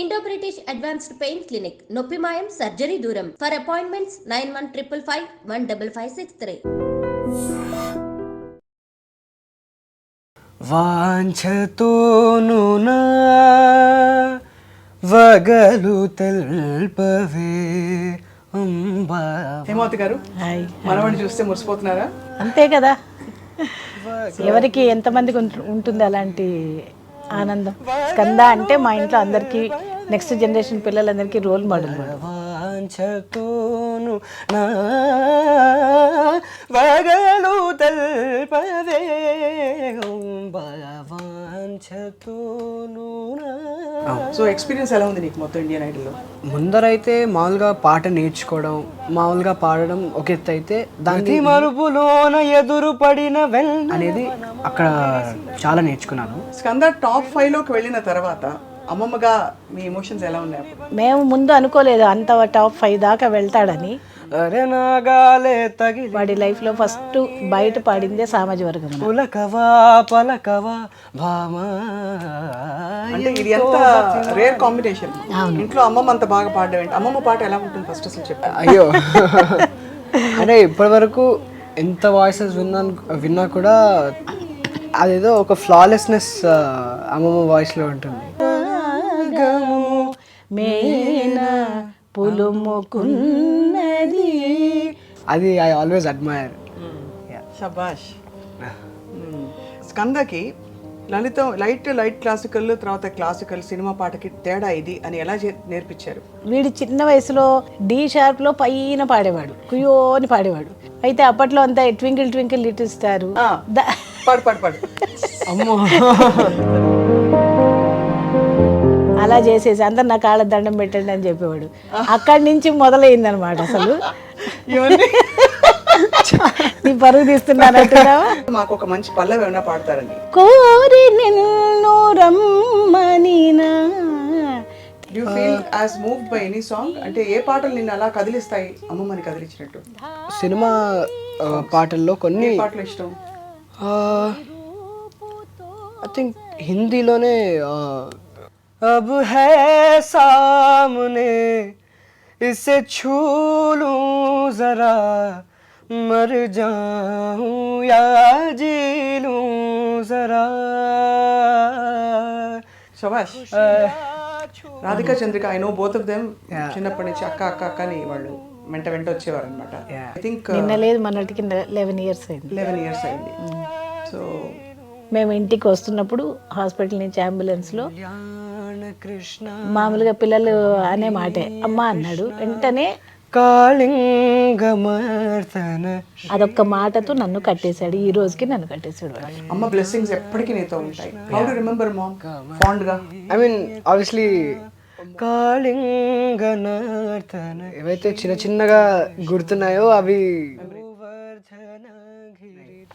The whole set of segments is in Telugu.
Indo British advanced pain clinic నొప్పి మాయం సర్జరీ దూరం ఫర్ అపాయింట్మెంట్స్ 9155515563 వాంఛతోను నా వగలు తెల్పవే అంబా. హేమావతి గారు, మనవాడిని చూస్తే మురిసిపోతున్నారా? అంతే కదా, ఎవరికి ఎంతమందికి ఉంటుంది అలాంటి ఆనందం. స్కంద అంటే మా ఇంట్లో అందరికీ, నెక్స్ట్ జనరేషన్ పిల్లలందరికీ రోల్ మోడల్. వాంఛతోను నా వగలు తెల్పవే అంబా. వాంఛతోను నా. సో ఎక్స్పీరియన్స్ ఎలా ఉంది నీకు మొత్తం ఇండియన్ ఐడల్లో? ముందరైతే మామూలుగా పాట నేర్చుకోవడం, మామూలుగా పాడడం ఒక ఎత్తు అయితే, దానికి మరుపులోన ఎదురు పడిన వెల్ అనేది అక్కడ చాలా నేర్చుకున్నాను. స్కంద టాప్ 5 లోకి వెళ్ళిన తర్వాత అమ్మమ్మగా మీ ఎమోషన్స్ ఎలా ఉన్నాయి? మేము ముందు అనుకోలేదు అంత టాప్ 5 దాకా వెళ్తాడని. అరే నాగాలే తగి వాడి లైఫ్లో ఫస్ట్ బయట పాడిందే సామాజిక వర్గం. పులకవా పలకవా భామా. అంటే ఇది ఎంత రేర్ కాంబినేషన్. ఇంట్లో అమ్మమ్మ అంత బాగా పాడడం ఏంటి? అమ్మమ్మ పాట ఎలా ఉంటుంది ఫస్ట్ అసలు చెప్పు. అయ్యో అంటే ఇప్పటి వరకు ఎంత వాయిసెస్ విన్నా కూడా అదేదో ఒక ఫ్లాలెస్నెస్ అమ్మమ్మ వాయిస్లో ఉంటుంది. మేనా పులుముకున్నది, అది ఐ ఆల్వేస్ అడ్మైర్. శబాష్. స్కందకి లైట్ క్లాసికల్, తర్వాత క్లాసికల్ సినిమా పాటకి తేడా ఇది అని ఎలా నేర్పించారు? వీడి చిన్న వయసులో డి షార్ప్లో పైన పాడేవాడు, కుయోని పాడేవాడు. అయితే అప్పట్లో అంతా ట్వింకిల్ ట్వింకిల్ లిటిల్ స్టార్ పాడు పాడు పాడు. అమ్మో అలా చేసేసి అందరు నా కాళ్ళ దండం పెట్టండి అని చెప్పేవాడు. అక్కడి నుంచి మొదలైంది అనమాట అసలు. నీ పరుగు తీస్తున్నానంటున్నావా? మాకు ఒక మంచి పల్లవి ఏమైనా పాడతారండి? కోరి నిన్ను రమ్మనినా. Do you feel as moved by any song? అంటే ఏ పాటలు నిన్ను అలా కదిలిస్తాయి అమ్మమ్మని కదిలించినట్టు? సినిమా పాటల్లో కొన్ని పాటలు ఇష్టం? ఐ థింక్ హిందీలోనే अब है सामने इसे छू लूं जरा मर जाऊं या जी लूं जरा. శభాష్. Radhika Chandrika, I know both of them. చిన్నప్పటి నుంచి అక్క అక్క అక్క అని వాళ్ళు వెంట వచ్చేవారు అనమాట. ఐ థింక్ నిన్న లేదు మొన్నటికి 11 years అయింది. 11 years అయింది. సో మేము ఇంటికి వస్తున్నప్పుడు హాస్పిటల్ నుంచి అంబులెన్స్లో మామూలుగా పిల్లలు అనే మాటే అమ్మ అన్నాడు. వెంటనే కాళింగమర్తన అదొక్క మాటతో నన్ను కట్టేశాడు. ఈ రోజుకి నన్ను కట్టేశాడు. అమ్మ బ్లెస్సింగ్స్ ఎప్పటికీ నీతో ఉంటాయి. How do remember mom fond గా? ఐ మీన్ ఆబ్వియస్లీ కాళింగనర్తన ఏవైతే చిన్న చిన్నగా గుర్తున్నాయో అవి.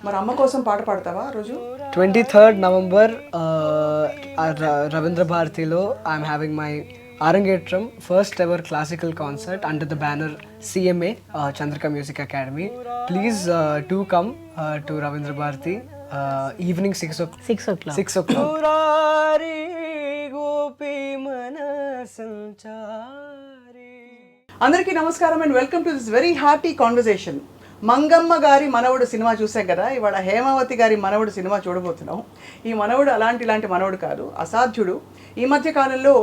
మరి అమ్మ కోసం పాట పాడతావా రోజు? 23rd November రవీంద్ర భారతిలో I'm having my arangetram first ever classical concert under the banner CMA Chandrika music academy. Please to come to Ravindra Bharati evening 6 o'clock. అందరికీ నమస్కారం and welcome to this very hearty conversation. Mangamma Gari Manavadu cinema చూసాం కదా, ఇవాళ హేమావతి గారి మనవడు సినిమా చూడబోతున్నాం. ఈ మనవడు ఇలాంటి మనవడు కాదు, అసాధ్యుడు. ఈ మధ్య కాలంలో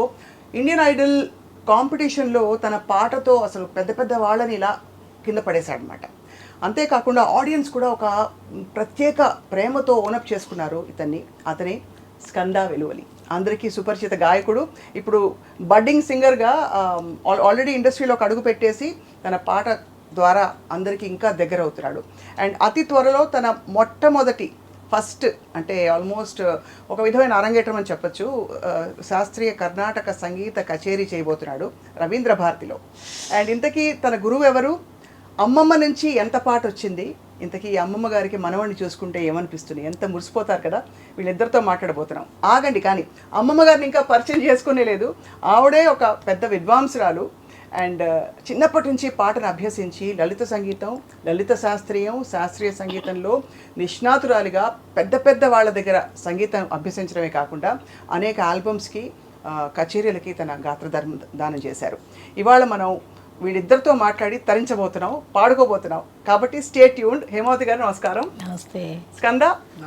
ఇండియన్ ఐడల్ కాంపిటీషన్లో తన పాటతో అసలు పెద్ద వాళ్ళని ఇలా కింద పడేశాడనమాట. అంతేకాకుండా ఆడియన్స్ కూడా ఒక ప్రత్యేక ప్రేమతో ఓనప్ చేసుకున్నారు ఇతన్ని. అతనే స్కంద వెలువలి, అందరికీ సుపరిచిత గాయకుడు. ఇప్పుడు బడ్డింగ్ సింగర్గా ఆల్రెడీ ఇండస్ట్రీలోకి అడుగు పెట్టేసి తన పాట ద్వారా అందరికీ ఇంకా దగ్గర అవుతున్నాడు. అండ్ అతి త్వరలో తన మొట్టమొదటి ఫస్ట్ అంటే ఆల్మోస్ట్ ఒక విధమైన అరంగేట్రం అని చెప్పచ్చు, శాస్త్రీయ కర్ణాటక సంగీత కచేరీ చేయబోతున్నాడు రవీంద్ర భారతిలో. అండ్ ఇంతకీ తన గురువు ఎవరు, అమ్మమ్మ నుంచి ఎంత పాట వచ్చింది, ఇంతకీ ఈ అమ్మమ్మ గారికి మనవడిని చూసుకుంటే ఏమనిపిస్తుంది, ఎంత మురిసిపోతారు కదా. వీళ్ళిద్దరితో మాట్లాడబోతున్నాం. ఆగండి, కానీ అమ్మమ్మ గారిని ఇంకా పరిచయం చేసుకునే లేదు. ఆవిడే ఒక పెద్ద విద్వాంసురాలు. అండ్ చిన్నప్పటి నుంచి పాటను అభ్యసించి లలిత సంగీతం, లలిత శాస్త్రీయ సంగీతంలో నిష్ణాతురాలిగా పెద్ద వాళ్ళ దగ్గర సంగీతం అభ్యసించడమే కాకుండా అనేక ఆల్బమ్స్కి కచేరీలకి తన దానం చేశారు. ఇవాళ మనం వీళ్ళిద్దరితో మాట్లాడి తరించబోతున్నాం, పాడుకోబోతున్నాం. కాబట్టి స్టే ట్యూన్డ్. హేమావతి గారు నమస్కారం. నమస్తే Skanda,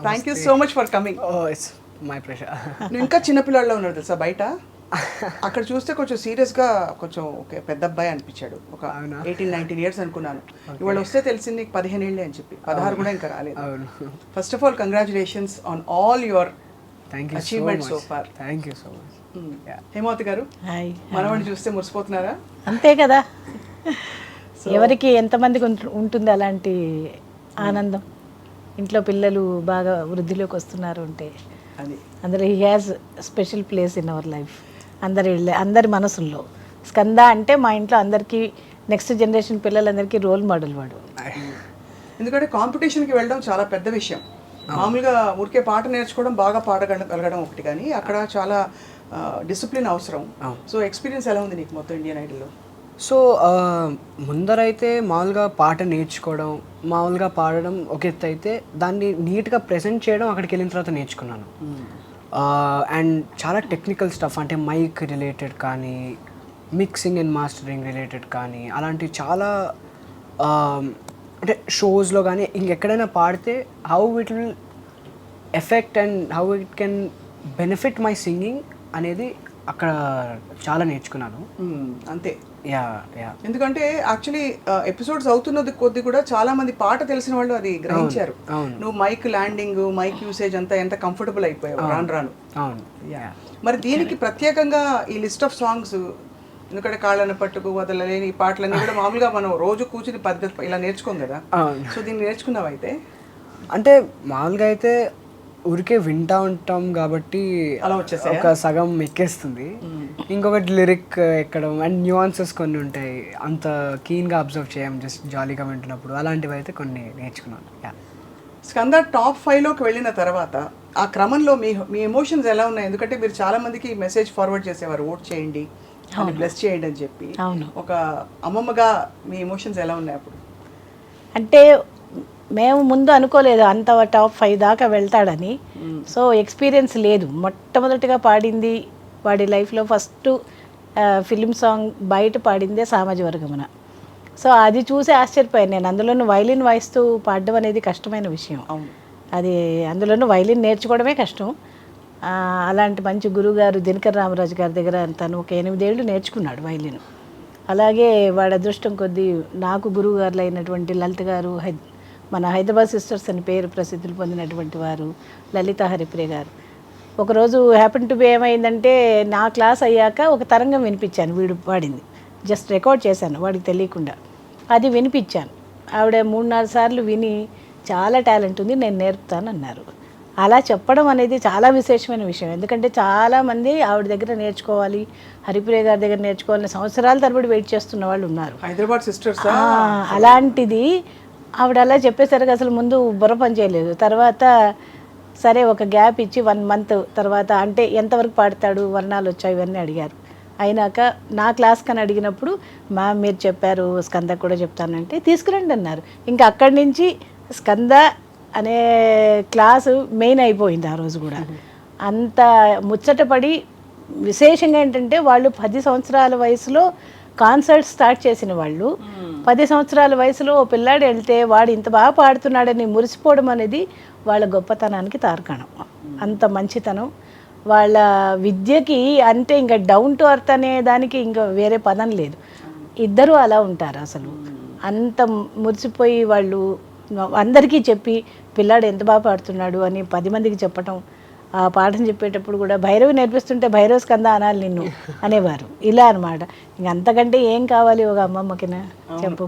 thank you so much for coming. It's my pressure. నువ్వు ఇంకా చిన్నపిల్లాడిలో ఉన్నాడు తెలుసా బయట. అక్కడ చూస్తే కొంచెం సీరియస్గా కొంచెం ఒక పెద్ద అబ్బాయి అనిపించాడు. ఒక 18-19 ఇయర్స్ అనుకున్నాను. ఇవాళ వస్తే తెలిసింది నీకు 15 ఏళ్ళే అని చెప్పి. 16 కూడా ఇంకా రాలేదు. First of all congratulations on all your achievement so far. Thank you so much. Hemavathi garu, hi. మనవాడిని చూస్తే మురిసిపోతున్నారా? అంతే కదా, ఎవరికి ఎంతమందికి ఉంటుంది అలాంటి ఆనందం. ఇంట్లో పిల్లలు బాగా వృద్ధిలోకి వస్తున్నారు అంటే అది అందులో he has special place in our life. అందరి మనసుల్లో స్కంద అంటే మా ఇంట్లో అందరికీ, నెక్స్ట్ జనరేషన్ పిల్లలందరికీ రోల్ మోడల్ వాడు. ఎందుకంటే కాంపిటీషన్కి వెళ్ళడం చాలా పెద్ద విషయం. మామూలుగా ఊరికే పాట నేర్చుకోవడం, బాగా పాడగలగడం ఒకటి, కానీ అక్కడ చాలా డిసిప్లిన్ అవసరం. సో ఎక్స్పీరియన్స్ ఎలా ఉంది నీకు మొత్తం ఇండియన్ ఐడల్లో? సో ముందరైతే మామూలుగా పాట నేర్చుకోవడం, మామూలుగా పాడడం ఒక ఎత్తు అయితే, దాన్ని నీట్గా ప్రెజెంట్ చేయడం అక్కడికి వెళ్ళిన తర్వాత నేర్చుకున్నాను. అండ్ చాలా టెక్నికల్ స్టఫ్, అంటే మైక్ రిలేటెడ్ కానీ, మిక్సింగ్ అండ్ మాస్టరింగ్ రిలేటెడ్ కానీ, అలాంటి చాలా అంటే షోస్లో కానీ ఇంకెక్కడైనా పాడితే how it will effect and how it can benefit my singing అనేది అక్కడ చాలా నేర్చుకున్నాను. అంతే. యా యా ఎందుకంటే యాక్చువల్లీ ఎపిసోడ్స్ అవుతున్నది కొద్ది కూడా చాలా మంది పాట తెలిసిన వాళ్ళు అది గ్రహించారు. నువ్వు మైక్ ల్యాండింగ్, మైక్ యూసేజ్ అంతా ఎంత కంఫర్టబుల్ అయిపోయావు రాను. అవును. మరి దీనికి ప్రత్యేకంగా ఈ లిస్ట్ ఆఫ్ సాంగ్స్, ఎందుకంటే కాళ్ళను పట్టుకు వదలలేని ఈ పాటలన్నీ కూడా మామూలుగా మనం రోజు కూర్చుని పద్ధతి ఇలా నేర్చుకోం కదా. సో దీన్ని నేర్చుకున్నావు అయితే? అంటే మామూలుగా అయితే ఊరికే వింటా ఉంటాం కాబట్టి అలా వచ్చేసాయి, ఒక సగం ఎక్కేస్తుంది. ఇంకొకటి లిరిక్ ఎక్కడం అండ్ న్యూఆన్సెస్ కొన్ని ఉంటాయి, అంత కీన్గా అబ్జర్వ్ చేయం, జస్ట్ జాలీగా వింటున్నప్పుడు. అలాంటివి అయితే కొన్ని నేర్చుకున్నాను. స్కంద టాప్ 5లోకి వెళ్ళిన తర్వాత ఆ క్రమంలో మీ ఎమోషన్స్ ఎలా ఉన్నాయి? ఎందుకంటే మీరు చాలా మందికి మెసేజ్ ఫార్వర్డ్ చేసేవారు, ఓట్ చేయండి అని, బ్లెస్ చేయండి అని చెప్పి. ఒక అమ్మమ్మగా మీ ఎమోషన్స్ ఎలా ఉన్నాయి అప్పుడు? అంటే మేము ముందు అనుకోలేదు అంత టాప్ 5 దాకా వెళ్తాడని. సో ఎక్స్పీరియన్స్ లేదు. మొట్టమొదటిగా పాడింది వాడి లైఫ్లో ఫస్ట్ ఫిలిం సాంగ్ బయట పాడిందే సామాజికవర్గమున. సో అది చూసి ఆశ్చర్యపోయాను నేను. అందులోనూ వైలిన్ వాయిస్తూ పాడడం అనేది కష్టమైన విషయం. అది అందులోనూ వైలిన్ నేర్చుకోవడమే కష్టం. అలాంటి మంచి గురువుగారు దినకర్ రామరాజు గారి దగ్గర తను ఒక 8 ఏళ్ళు నేర్చుకున్నాడు వైలిన్. అలాగే వాడి అదృష్టం కొద్దీ నాకు గురువు గారులు అయినటువంటి లలిత గారు, మన హైదరాబాద్ సిస్టర్స్ అని పేరు ప్రసిద్ధులు పొందినటువంటి వారు లలిత హరిప్రియ గారు, ఒకరోజు హ్యాపెన్ టు బి ఏమైందంటే, నా క్లాస్ అయ్యాక ఒక తరంగం వినిపించాను, వీడు పాడింది. జస్ట్ రికార్డ్ చేశాను వాడికి తెలియకుండా, అది వినిపించాను. ఆవిడ 3-4 సార్లు విని చాలా టాలెంట్ ఉంది, నేను నేర్పుతాను అన్నారు. అలా చెప్పడం అనేది చాలా విశేషమైన విషయం. ఎందుకంటే చాలామంది ఆవిడ దగ్గర నేర్చుకోవాలి, హరిప్రియ గారి దగ్గర నేర్చుకోవాలని సంవత్సరాల తరబడి వెయిట్ చేస్తున్న వాళ్ళు ఉన్నారు. హైదరాబాద్ సిస్టర్స్ అలాంటిది ఆవిడ అలా చెప్పేసరికి అసలు ముందు బుర్ర పని చేయలేదు. తర్వాత సరే ఒక గ్యాప్ ఇచ్చి 1 మంత్ తర్వాత, అంటే ఎంతవరకు పాడతాడు, వర్ణాలు వచ్చాయి, ఇవన్నీ అడిగారు. అయినాక నా క్లాస్ కని అడిగినప్పుడు, మ్యామ్ మీరు చెప్పారు స్కంద కూడా చెప్తానంటే తీసుకురండి అన్నారు. ఇంకా అక్కడి నుంచి స్కంద అనే క్లాసు మెయిన్ అయిపోయింది ఆ రోజు కూడా. అంత ముచ్చటపడి, విశేషంగా ఏంటంటే వాళ్ళు 10 సంవత్సరాల వయసులో కాన్సర్ట్ స్టార్ట్ చేసిన వాళ్ళు 10 సంవత్సరాల వయసులో ఓ పిల్లాడు వెళ్తే వాడు ఇంత బాగా పాడుతున్నాడని మురిసిపోవడం అనేది వాళ్ళ గొప్పతనానికి తార్కాణం. అంత మంచితనం వాళ్ళ విద్యకి. అంటే ఇంకా డౌన్ టు అర్త్ అనే దానికి ఇంకా వేరే పదం లేదు. ఇద్దరూ అలా ఉంటారు అసలు. అంత మురిసిపోయి వాళ్ళు అందరికీ చెప్పి పిల్లాడు ఎంత బాగా పాడుతున్నాడు అని 10 మందికి చెప్పటం. ఆ పాఠం చెప్పేటప్పుడు కూడా భైరవి నేర్పిస్తుంటే భైరవ్ స్కంద అనాలి నిన్ను అనేవారు. ఇలా అనమాట. ఇంక అంతకంటే ఏం కావాలి ఒక అమ్మమ్మకినా చెప్పు.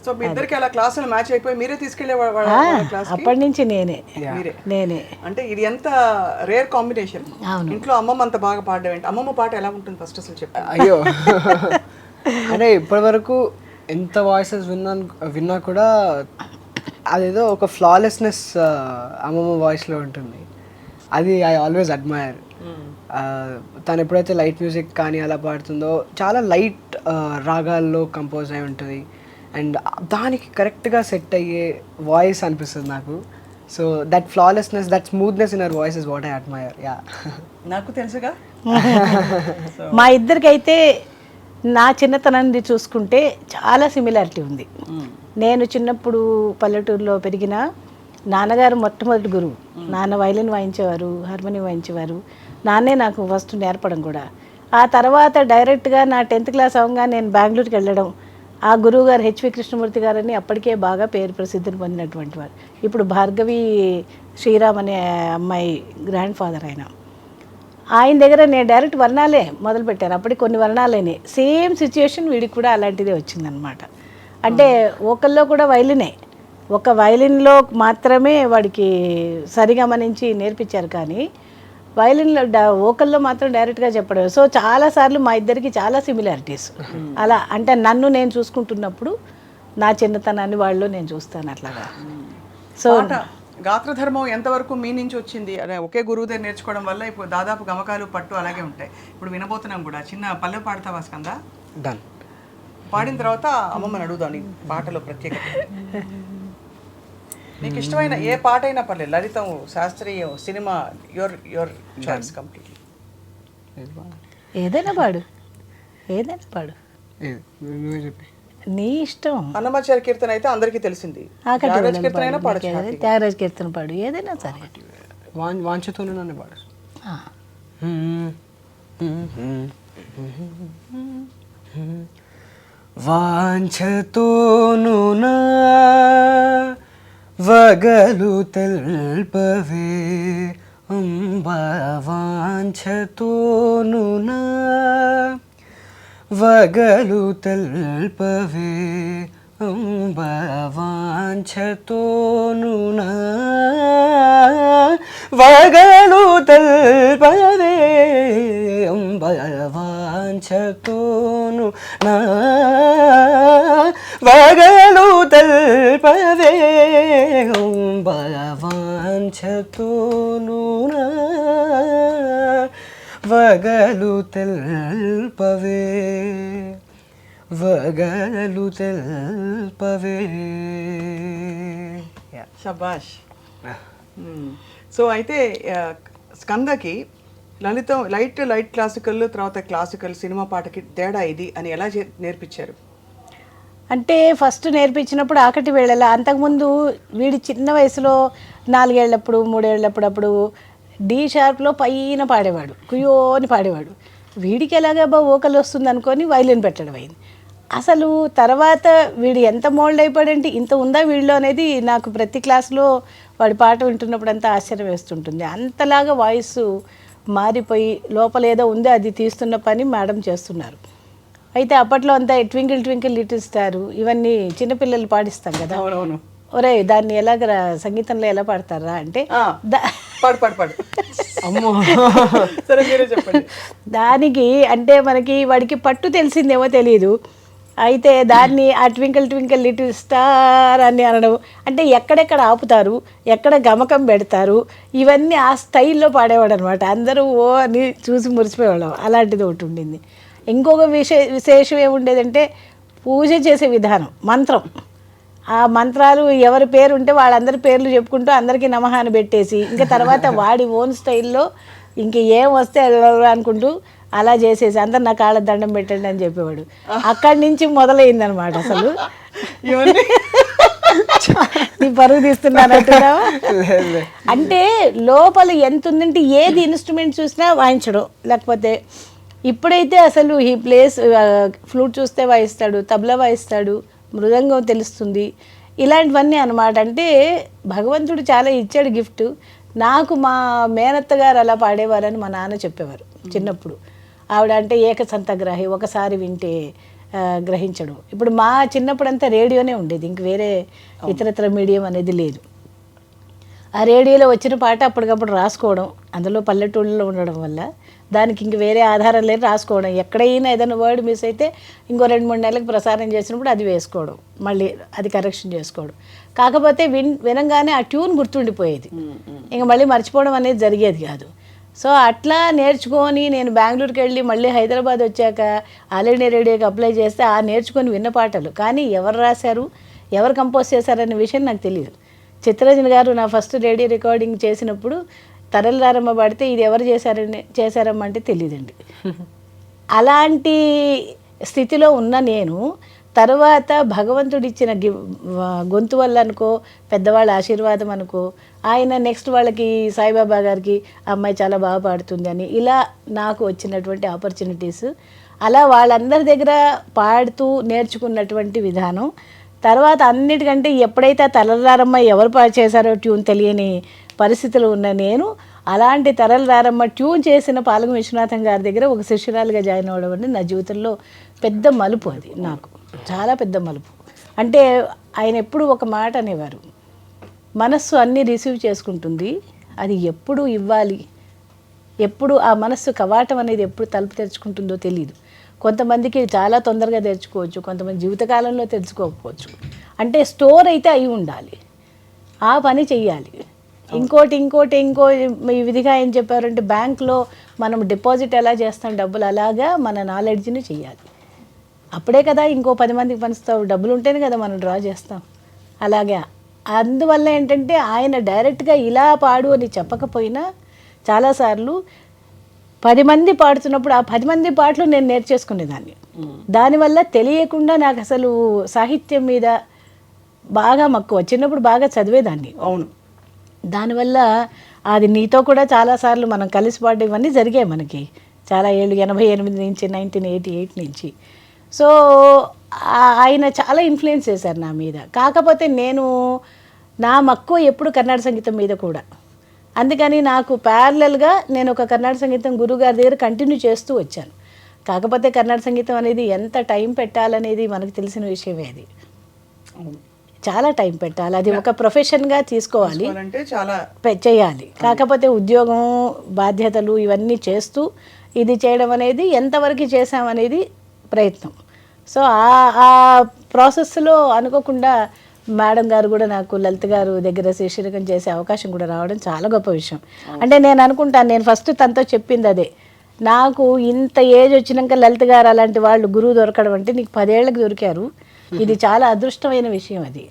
సో మీ ఇద్దరికి అలా క్లాసులు మ్యాచ్ అయిపోయి మీరే తీసుకెళ్లే అప్పటి నుంచి నేనే. అంటే ఇది ఎంత రేర్ కాంబినేషన్. ఇంట్లో అమ్మమ్మ అంత బాగా పాడడం ఏంటి? అమ్మమ్మ పాట ఎలా ఉంటుంది ఫస్ట్ అసలు చెప్పాను. అయ్యో, అంటే ఇప్పటివరకు ఎంత వాయిసెస్ విన్నా కూడా అదేదో ఒక ఫ్లాలెస్నెస్ అమ్మమ్మ వాయిస్లో ఉంటుంది. అది ఐ ఆల్వేస్ అడ్మైర్. తను ఎప్పుడైతే లైట్ మ్యూజిక్ కానీ అలా పాడుతుందో, చాలా లైట్ రాగాల్లో కంపోజ్ అయి ఉంటుంది అండ్ దానికి కరెక్ట్గా సెట్ అయ్యే వాయిస్ అనిపిస్తుంది నాకు. So that flawlessness, that smoothness in our voice is what I admire. Yeah, నాకు తెలుసుగా మా ఇద్దరికైతే నా చిన్నతనాన్ని చూసుకుంటే చాలా సిమిలారిటీ ఉంది. నేను చిన్నప్పుడు పల్లెటూరులో పెరిగిన నాన్నగారు మొట్టమొదటి గురువు. నాన్న వైలిన్ వాయించేవారు, హార్మోనియం వాయించేవారు. నాన్నే నాకు ఫస్ట్ నేర్పడం కూడా. ఆ తర్వాత డైరెక్ట్గా నా 10th క్లాస్ అవగా నేను బెంగళూరుకి వెళ్ళడం. ఆ గురువు గారు హెచ్వి కృష్ణమూర్తి గారని అప్పటికే బాగా పేరు ప్రసిద్ధిని పొందినటువంటి వారు. ఇప్పుడు భార్గవి శ్రీరామ్ అనే అమ్మాయి గ్రాండ్ ఫాదర్ ఆయన దగ్గర నేను డైరెక్ట్ వర్ణాలే మొదలుపెట్టాను. అప్పటికి కొన్ని వర్ణాలేనే. సేమ్ సిచ్యుయేషన్ వీడికి కూడా అలాంటిదే వచ్చిందనమాట. అంటే ఒకల్లో కూడా వైలినే, ఒక వైలిన్లో మాత్రమే వాడికి సరిగమనించి నేర్పించారు. కానీ వైలిన్లో వోకల్లో మాత్రం డైరెక్ట్గా చెప్పడం. సో చాలాసార్లు మా ఇద్దరికి చాలా సిమిలారిటీస్. అలా అంటే నన్ను నేను చూసుకుంటున్నప్పుడు నా చిన్నతనాన్ని వాళ్ళు నేను చూస్తాను అట్లాగా. సో గాత్రధర్మం ఎంతవరకు మీ నుంచి వచ్చింది? అదే ఒకే గురువు దగ్గర నేర్చుకోవడం వల్ల ఇప్పుడు దాదాపు గమకాలు పట్టు అలాగే ఉంటాయి. ఇప్పుడు వినబోతున్నాం కూడా. చిన్న పల్లె పాడతావా స్కంద? డన్. పాడిన తర్వాత అమ్మమ్మని అడుగుదాం నీ పాటలో ప్రత్యేకత. నీకు ఇష్టమైన ఏ పాట అయినా పర్లేదు, లలితం, శాస్త్రీయం, సినిమా, యువర్ చాయిస్ కంప్లీట్లీ. ఏదైనా పాడు, ఏదైనా పాడు, నువ్వే చెప్పి. నీ ఇష్టం. అన్నమాచార్య కీర్తన అయితే అందరికీ తెలిసింది. త్యాగరాజ కీర్తన అయినా పాడచ్చు. త్యాగరాజ కీర్తన పాడు, ఏదైనా సరే. వాంఛతోనే నన్ను పాడు. వాంఛతోను నా వగలు తెల్పవే అంబా, వాంఛతోను నా వగలు తెల్పవే అంబా, వాంఛతోను నా వగలు తెల్పవే అంబా, వాంఛతోను నా వగలు తెల్పవే అంబా, వాంఛతోను నా వగలు తెల్పవే, వగలు తెల్పవే. శబాష్. సో అయితే స్కందకి లలితం లైట్ క్లాసికల్, తర్వాత క్లాసికల్ సినిమా పాటకి తేడా ఇది అని ఎలా నేర్పించారు? అంటే ఫస్ట్ నేర్పించినప్పుడు ఆకటి వేళల, అంతకుముందు వీడి చిన్న వయసులో 4 ఏళ్ళప్పుడు 3 ఏళ్ళప్పుడు అప్పుడు డి షార్ప్లో పైన పాడేవాడు, కుయోని పాడేవాడు. వీడికి ఎలాగబ్బా వోకల్ వస్తుంది అనుకొని వైలిన్ పెట్టడం అయింది. అసలు తర్వాత వీడు ఎంత మోల్డ్ అయిపోయాడంటే ఇంత ఉందా వీళ్ళు అనేది నాకు ప్రతి క్లాస్లో వాడి పాట వింటున్నప్పుడు అంతా ఆశ్చర్యం వేస్తుంటుంది. అంతలాగా వాయిస్ మారిపోయి లోపల ఏదో ఉంది అది తీస్తున్న పని మేడం చేస్తున్నారు. అయితే అప్పట్లో అంతా ట్వింకిల్ ట్వింకిల్ లిటిల్ స్టార్ ఇవన్నీ చిన్నపిల్లలు పాడిస్తాం కదా. అవునవును. ఒరే దాన్ని ఎలాగ సంగీతంలో ఎలా పాడతారా అంటే పాడు పాడు పాడు. అమ్మో సరే మీరే చెప్పండి. దానికి అంటే మనకి వాడికి పట్టు తెలిసిందేమో తెలియదు. అయితే దాన్ని ఆ ట్వింకిల్ ట్వింకిల్ లిటిల్ స్టార్ అని అనడం అంటే ఎక్కడెక్కడ ఆపుతారు, ఎక్కడ గమకం పెడతారు, ఇవన్నీ ఆ స్టైల్లో పాడేవాడు అనమాట. అందరూ ఓ అని చూసి మురిసిపోయేవాళ్ళం. అలాంటిది ఒకటి ఉండింది. ఇంకొక విశేషం ఏముండేదంటే పూజ చేసే విధానం, మంత్రం. ఆ మంత్రాలు ఎవరి పేరు ఉంటే వాళ్ళందరి పేర్లు చెప్పుకుంటూ అందరికీ నమహాన్ని పెట్టేసి ఇంకా తర్వాత వాడి ఓన్ స్టైల్లో ఇంక ఏం వస్తే అనుకుంటూ అలా చేసేసి అందరు నా కాళ్ళ దండం పెట్టండి అని చెప్పేవాడు. అక్కడి నుంచి మొదలైందనమాట. అసలు నీ పరుగు తీస్తున్నానంటున్నావా? అంటే లోపల ఎంత ఉందంటే ఏది ఇన్స్ట్రుమెంట్ చూసినా వాయించడం. లేకపోతే ఇప్పుడైతే అసలు ఈ ప్లేస్ ఫ్లూట్ చూస్తే వాయిస్తాడు, తబలా వాయిస్తాడు, మృదంగం తెలుస్తుంది, ఇలాంటివన్నీ అనమాట. అంటే భగవంతుడు చాలా ఇచ్చాడు గిఫ్ట్. నాకు మా మేనత్త గారు అలా పాడేవారని మా నాన్న చెప్పేవారు చిన్నప్పుడు. ఆవిడ అంటే ఏకసంతగ్రాహి, ఒకసారి వింటే గ్రహించడం. ఇప్పుడు మా చిన్నప్పుడు అంతా రేడియోనే ఉండేది, ఇంక వేరే ఇతరత్ర మీడియం అనేది లేదు. ఆ రేడియోలో వచ్చిన పాట అప్పటికప్పుడు రాసుకోవడం, అందులో పల్లెటూళ్ళలో ఉండడం వల్ల దానికి ఇంక వేరే ఆధారం లేదు, రాసుకోవడం. ఎక్కడైనా ఏదైనా వర్డ్ మిస్ అయితే ఇంకో 2-3 నెలలకు ప్రసారం చేసినప్పుడు అది వేసుకోవడం, మళ్ళీ అది కరెక్షన్ చేసుకోవడం. కాకపోతే వినంగానే ఆ ట్యూన్ గుర్తుండిపోయేది, ఇంక మళ్ళీ మర్చిపోవడం అనేది జరిగేది కాదు. సో అట్లా నేర్చుకొని నేను బెంగళూరుకి వెళ్ళి మళ్ళీ హైదరాబాద్ వచ్చాక ఆల్ ఇండియా రేడియోకి అప్లై చేస్తే ఆ నేర్చుకొని విన్న పాటలు, కానీ ఎవరు రాశారు ఎవరు కంపోజ్ చేశారనే విషయం నాకు తెలియదు. చిత్రరంజన్ గారు నా ఫస్ట్ రేడియో రికార్డింగ్ చేసినప్పుడు తరలిరారమ్మ పాడితే ఇది ఎవరు చేశారమ్మా అంటే తెలియదండి. అలాంటి స్థితిలో ఉన్న నేను తర్వాత భగవంతుడిచ్చిన గొంతు వల్ల అనుకో, పెద్దవాళ్ళ ఆశీర్వాదం అనుకో, ఆయన నెక్స్ట్ వాళ్ళకి సాయిబాబా గారికి అమ్మాయి చాలా బాగా పాడుతుంది అని ఇలా నాకు వచ్చినటువంటి ఆపర్చునిటీస్, అలా వాళ్ళందరి దగ్గర పాడుతూ నేర్చుకున్నటువంటి విధానం. తర్వాత అన్నిటికంటే ఎప్పుడైతే తరలిరారమ్మ ఎవరు చేశారో ట్యూన్ తెలియని పరిస్థితులు ఉన్న నేను అలాంటి తరలిరారమ్మ ట్యూన్ చేసిన పాలక విశ్వనాథం గారి దగ్గర ఒక శిష్యురాలుగా జాయిన్ అవ్వడం అంటే నా జీవితంలో పెద్ద మలుపు. అది నాకు చాలా పెద్ద మలుపు. అంటే ఆయన ఎప్పుడు ఒక మాట అనేవారు, మనస్సు అన్నీ రిసీవ్ చేసుకుంటుంది, అది ఎప్పుడు ఇవ్వాలి, ఎప్పుడు ఆ మనస్సు కవాటం అనేది ఎప్పుడు తలుపు తెరుచుకుంటుందో తెలియదు. కొంతమందికి చాలా తొందరగా తెరుచుకోవచ్చు, కొంతమంది జీవితకాలంలో తెరుచుకోకపోవచ్చు. అంటే స్టోర్ అయితే అయి ఉండాలి, ఆ పని చెయ్యాలి. ఇంకో ఈ విధిగా ఏం చెప్పారంటే బ్యాంక్లో మనం డిపాజిట్ ఎలా చేస్తాం డబ్బులు, అలాగా మన నాలెడ్జ్ని చెయ్యాలి. అప్పుడే కదా ఇంకో 10 మందికి పంచుతావు, డబ్బులు ఉంటేనే కదా మనం డ్రా చేస్తాం. అలాగే అందువల్ల ఏంటంటే ఆయన డైరెక్ట్గా ఇలా పాడు అని చెప్పకపోయినా చాలాసార్లు 10 మంది పాడుతున్నప్పుడు ఆ 10 మంది పాటలు నేను నేర్చేసుకునేదాన్ని. దానివల్ల తెలియకుండా నాకు అసలు సాహిత్యం మీద బాగా మక్కువ. చిన్నప్పుడు బాగా చదివేదాన్ని. అవును. దానివల్ల అది నీతో కూడా చాలాసార్లు మనం కలిసి పాడడం ఇవన్నీ జరిగాయి మనకి చాలా ఏళ్ళు, 88 నుంచి 1988 నుంచి. సో ఆయన చాలా ఇన్ఫ్లుయెన్స్ చేశారు నా మీద. కాకపోతే నా మక్కువ ఎప్పుడు కర్ణాటక సంగీతం మీద కూడా. అందుకని నాకు ప్యారలల్గా నేను ఒక కర్ణాటక సంగీతం గురువుగారి దగ్గర కంటిన్యూ చేస్తూ వచ్చాను. కాకపోతే కర్ణాటక సంగీతం అనేది ఎంత టైం పెట్టాలనేది మనకు తెలిసిన విషయమే. అది చాలా టైం పెట్టాలి, అది ఒక ప్రొఫెషన్గా తీసుకోవాలి, చేయాలి. కాకపోతే ఉద్యోగం, బాధ్యతలు ఇవన్నీ చేస్తూ ఇది చేయడం అనేది ఎంతవరకు చేసామనేది ప్రయత్నం. సో ఆ ప్రాసెస్లో అనుకోకుండా మేడం గారు కూడా నాకు లలిత గారు దగ్గర శిష్యరికం చేసే అవకాశం కూడా రావడం చాలా గొప్ప విషయం. అంటే నేను అనుకుంటాను, నేను ఫస్ట్ తనతో చెప్పింది అదే, నాకు ఇంత ఏజ్ వచ్చినాక లలిత గారు అలాంటి వాళ్ళు గురువు దొరకడం అంటే నీకు 10 ఏళ్ళకి దొరికారు, ఇది చాలా అదృష్టమైన విషయం. అది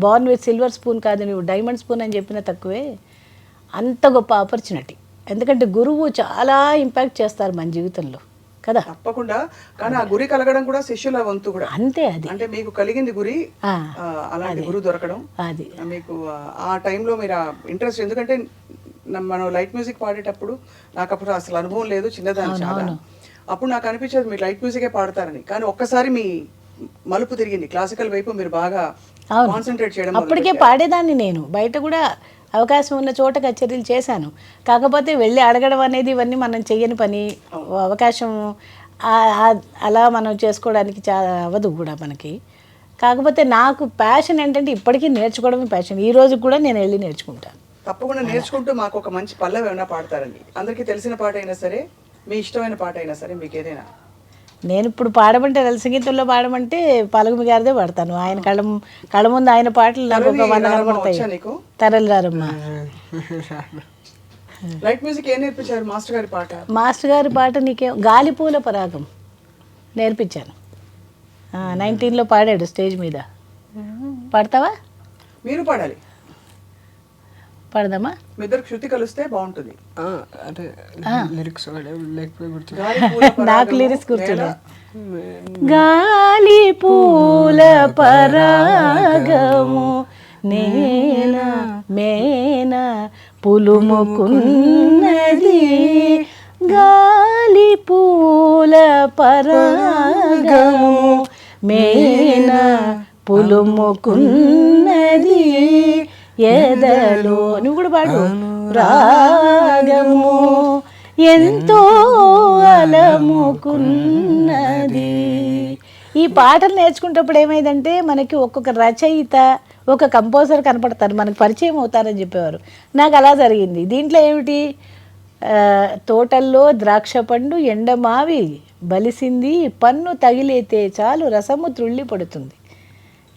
బార్న్ విత్ సిల్వర్ స్పూన్ కాదు, నువ్వు డైమండ్ స్పూన్ అని చెప్పిన తక్కువే. అంత గొప్ప ఆపర్చునిటీ. ఎందుకంటే గురువు చాలా ఇంపాక్ట్ చేస్తారు మన జీవితంలో కదా. తప్పకుండా. కానీ ఆ గురి కలగడం కూడా శిష్యుల వంతు కూడా. అంతే. అది అంటే మీకు కలిగింది గురి, అలాంటి గురువు దొరకడం. అది మీకు ఆ టైంలో మీరు ఇంట్రెస్ట్, ఎందుకంటే మనం లైట్ మ్యూజిక్ పాడేటప్పుడు నాకు అప్పుడు అసలు అనుభవం లేదు, చిన్నదాన్ని చాలా. అప్పుడు నాకు అనిపించేది మీరు లైట్ మ్యూజికే పాడతారని. కానీ ఒక్కసారి మీ మలుపు తిరిగింది, క్లాసికల్ వైపు మీరు బాగా కాన్సన్ట్రేట్ చేయడం. అప్పటికే పాడేదాన్ని నేను, బయట కూడా అవకాశం ఉన్న చోట కచేరీలు చేశాను. కాకపోతే వెళ్ళి అడగడం అనేది ఇవన్నీ మనం చెయ్యని పని. అవకాశం అలా మనం చేసుకోవడానికి చాలా అవ్వదు కూడా మనకి. కాకపోతే నాకు ప్యాషన్ ఏంటంటే ఇప్పటికీ నేర్చుకోవడమే ప్యాషన్. ఈ రోజు కూడా నేను వెళ్ళి నేర్చుకుంటాను. తప్పకుండా నేర్చుకుంటూ మాకు ఒక మంచి పల్లవి ఏమైనా పాడతారండి. అందరికీ తెలిసిన పాట అయినా సరే, మీ ఇష్టమైన పాట అయినా సరే, మీకు ఏదైనా. నేను ఇప్పుడు పాడమంటే లలిత సంగీతంలో పాడమంటే పాలగుమి గారిదే పాడతాను. ఆయన కళ్ళ ముందు ఆయన పాటలు నాకు ఒక 100 కనబడతాయి. తరలిరారమ్మ. లైట్ మ్యూజిక్ ఏం నేర్పించారు మాస్టర్ గారి పాట? మాస్టర్ గారి పాట నీకే గాలిపూల పరాగం నేర్పించాను. 19లో పాడాడు స్టేజ్ మీద. పాడతావా? మీరు పాడాలి. పాడదామా? మీ ఇద్దరికి శృతి కలిస్తే బాగుంటుంది. అంటే లిరిక్స్ నాకు లిరిక్స్ గుర్తులే. గాలి పూల పరాగము నేనా మేనా పులుముకున్నది, గాలి పూల పరాగము మేనా పులుముకున్నది, ఎదలో నువ్వు కూడా పాడు రాగము ఎంతో అలముకున్నది. ఈ పాటలు నేర్చుకునేటప్పుడు ఏమైందంటే మనకి ఒక్కొక్క రచయిత, ఒక కంపోజర్ కనపడతారు, మనకు పరిచయం అవుతారని చెప్పేవారు. నాకు అలా జరిగింది. దీంట్లో ఏమిటి, తోటల్లో ద్రాక్ష పండు ఎండమావి బలిసింది, పన్ను తగిలేతే చాలు రసము త్రుళ్ళి పడుతుంది.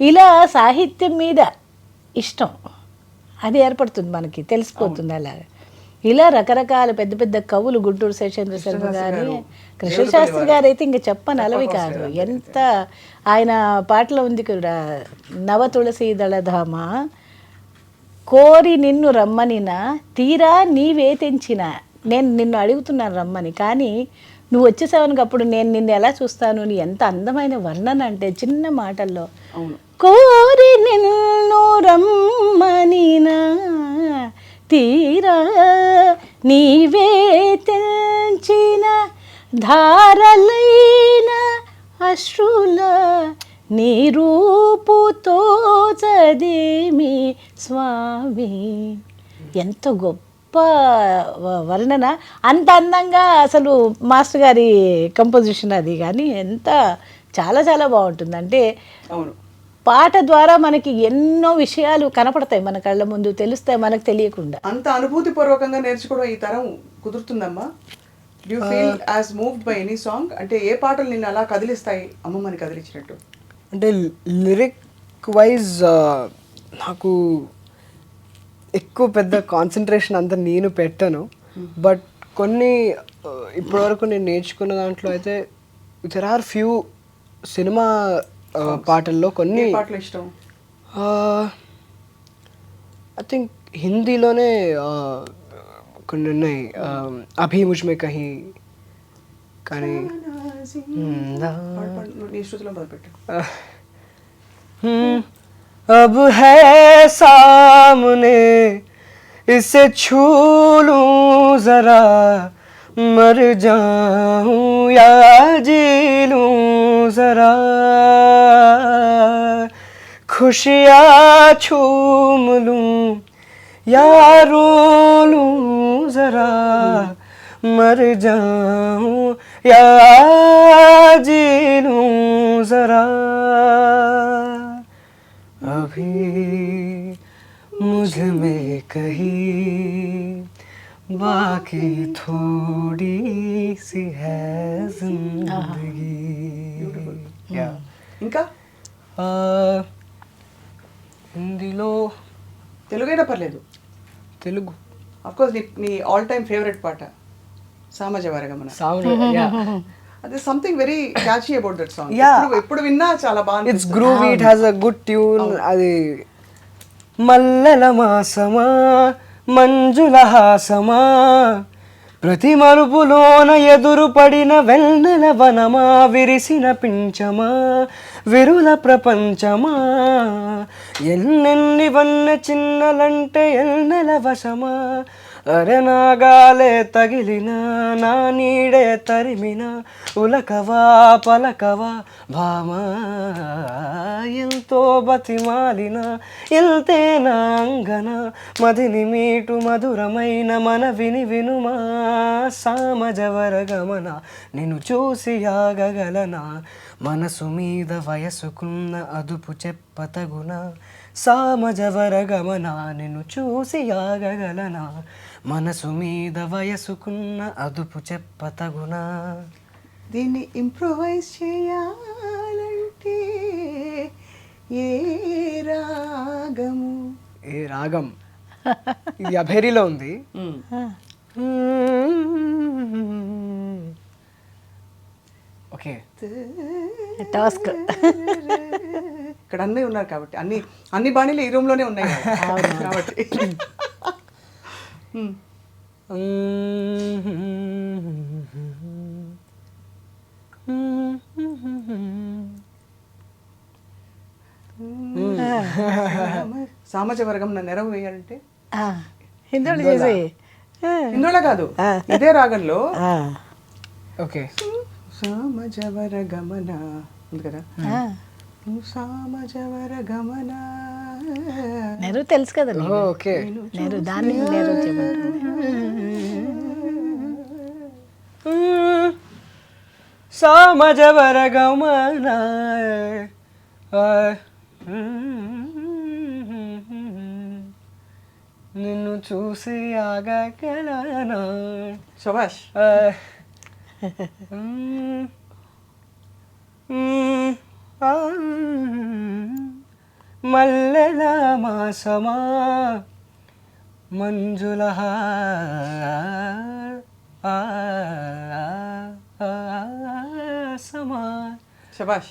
ఇలా సాహిత్యం మీద ఇష్టం అది ఏర్పడుతుంది, మనకి తెలిసిపోతుంది. అలాగా ఇలా రకరకాల పెద్ద పెద్ద కవులు, గుంటూరు శేషేంద్ర శర్మ గారి, కృష్ణశాస్త్రి గారు అయితే ఇంకా చెప్పని అలవి కాదు. ఎంత ఆయన పాటలో ఉంది కూడా, నవ తులసి దళధామ కోరి నిన్ను రమ్మనినా తీరా నీవే తెంచిన. నేను నిన్ను అడుగుతున్నాను రమ్మని, కానీ నువ్వు వచ్చేసావనుకు అప్పుడు నేను నిన్ను ఎలా చూస్తాను. నీ ఎంత అందమైన వర్ణన అంటే చిన్న మాటల్లో. కోరి నిన్ను రమ్మనినా తీరా నీవే తెంచిన ధారలైన అశ్రుల నీ రూపుతో చదేమి స్వామి. ఎంత గొప్ప వర్ణన, అంత అందంగా అసలు మాస్టర్ గారి కంపోజిషన్ అది. కానీ ఎంత చాలా చాలా బాగుంటుంది. అంటే అవును, పాట ద్వారా మనకి ఎన్నో విషయాలు కనపడతాయి, మన కళ్ళ ముందు తెలుస్తాయి మనకు తెలియకుండా. అంత అనుభూతిపూర్వకంగా నేర్చుకోవడం ఈ తరం కుదురుతుందమ్మా? Do you feel as moved by any song? అంటే ఏ పాటలు నిన్ను అలా కదిలిస్తాయి అమ్మమ్మని కదిలించినట్టు? అంటే లిరిక్ వైజ్ నాకు ఎక్కువ పెద్ద కాన్సన్ట్రేషన్ అంతా నేను పెట్టాను. బట్ కొన్ని ఇప్పటివరకు నేను నేర్చుకున్న దాంట్లో అయితే దెర్ ఆర్ ఫ్యూ సినిమా పాటల్లో కొన్ని పాటలు ఇష్టం. ఐ థింక్ హిందీలోనే కొన్ని ఉన్నాయి. అభి ముజ్మే కహీ కానీ నీ శృతిలో మొదలుపెట్టు. अब है सामने इसे छू लूं जरा मर जाऊं या जी लूं जरा खुशियाँ छूम लूं या रो लूं जरा मर जाऊं या जी लूं जरा अभी मुझ में कहीं बाकी थोड़ी सी है जिंदगी. ఇంకా హిందీలో తెలుగైనా పర్లేదు. తెలుగు అఫ్కోర్స్ నీ ఆల్ టైమ్ ఫేవరెట్ పాట సామాజ వర్గమన. అది something very catchy about that song. ఎప్పుడు విన్నా చాలా బాగుంది. It's groovy, it has a good tune. అది మల్లెల మాసమా మంజుల హాసమా ప్రతి మరుపులోన ఎదురు పడిన వెన్నెల వనమా విరిసిన పించమా విరుల ప్రపంచమా ఎన్నెన్ని వన్న చిన్నలంటే ఎన్నెల వశమా అరే నాగాలే తగిలిన నా నీడే తరిమిన ఉలకవా పలకవా భామా ఎంతో బతిమాలిన ఎంతే నా అంగన మదిని మీటు మధురమైన మన విని వినుమా సామజవర గమన నిన్ను చూసి ఆగగలనా మనసు మీద వయసుకున్న అదుపు చెప్పతగున సామజవర గమన నిన్ను చూసి ఆగగలనా మనసు మీద వయసుకున్న అదుపు చెప్పతగునా. దీన్ని ఇంప్రూవైజ్ చేయాలంటే ఏ రాగము? ఏ రాగం? ఇది అభేరిలో ఉంది. Okay, task. ఇక్కడ అన్నీ ఉన్నారు కాబట్టి అన్ని బాణీలు ఈ రూమ్ లోనే ఉన్నాయి కాబట్టి. సామాజ వర్గం నా నెరవు వేయాలంటే హిందోళ చేసి హిందోళ కాదు, ఇదే రాగంలో. ఓకే, సామజవర గమన ఉంది కదా, సామజవర గమన. నెరు తెలుసు కదా నీకు. ఓకే, నెరు దాన్ని నెరు చెప్పండి. సామజవర గమన నిన్ను చూసి ఆగగలనా. శభాష్. మల్లెల మాసమా మంజుల సమా. శభాష్.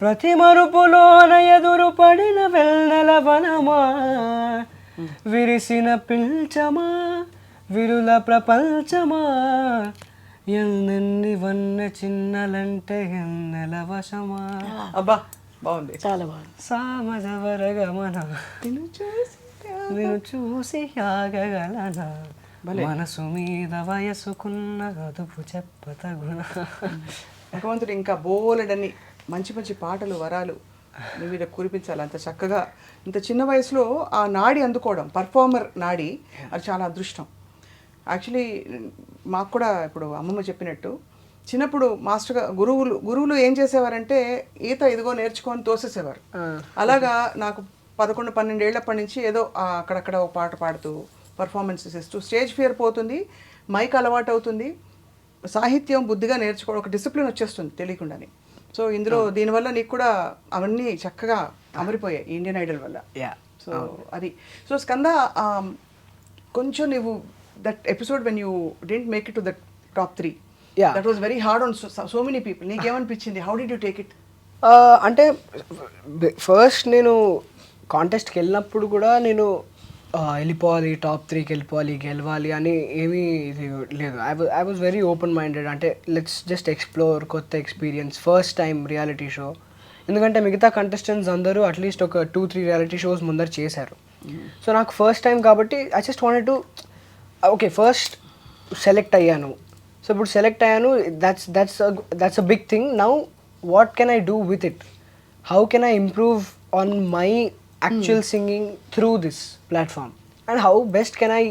ప్రతి మరుపులోన ఎదురు పడిన వెన్నెల వనమా, విరిసిన పిల్చమా విరుల ప్రపంచమా, ఎన్నెన్ని వన్నె చిన్నలంటే ఎన్నెల వశమా. అబ్బా బాగుంది. చాలా బాగుంది. సామజవరగమన నిన్ను చూసి ఆగగలనా, మనసు మీద వయసుకున్న అదుపు చెప్పతగున. భగవంతుడు ఇంకా బోలెడని మంచి మంచి పాటలు వరాలు నీ మీద కురిపించాలి. అంత చక్కగా ఇంత చిన్న వయసులో ఆ నాడి అందుకోవడం, పర్ఫార్మర్ నాడి, అది చాలా అదృష్టం. యాక్చువల్లీ మాకు కూడా ఇప్పుడు అమ్మమ్మ చెప్పినట్టు చిన్నప్పుడు మాస్టర్గా గురువులు ఏం చేసేవారంటే ఈత ఇదిగో నేర్చుకొని తోసేసేవారు. అలాగా నాకు 11-12 ఏళ్ళప్పటి నుంచి ఏదో అక్కడక్కడ ఒక పాట పాడుతూ పర్ఫార్మెన్సెస్ ఇస్తూ స్టేజ్ ఫియర్ పోతుంది, మైక్ అలవాటు అవుతుంది, సాహిత్యం బుద్ధిగా నేర్చుకోవడం, ఒక డిసిప్లిన్ వచ్చేస్తుంది తెలియకుండానే. సో ఇందులో దీనివల్ల నీకు కూడా అవన్నీ చక్కగా అమరిపోయాయి ఇండియన్ ఐడల్ వల్ల. సో అది. సో స్కంద, కొంచెం నువ్వు that episode when you didn't make it to that top 3, that was very hard on so many people. నీకేమనిపించింది? How did you take it? అంటే ఫస్ట్ నేను కాంటెస్ట్కి వెళ్ళినప్పుడు కూడా నేను వెళ్ళిపోవాలి, టాప్ 3కి వెళ్ళిపోవాలి, గెలవాలి అని ఏమీ ఇది లేదు. I was very open minded. అంటే లెట్స్ జస్ట్ ఎక్స్ప్లోర్, కొత్త experience, first time reality show. ఎందుకంటే మిగతా కంటెస్టెంట్స్ అందరూ అట్లీస్ట్ ఒక 2-3 రియాలిటీ షోస్ ముందర చేశారు. సో నాకు ఫస్ట్ టైం కాబట్టి I just wanted to okay first select అయ్యాను. సో ఇప్పుడు సెలెక్ట్ అయ్యాను, that's a big thing. Now what can I do with it? How can I improve on my actual singing through this platform, and how best can I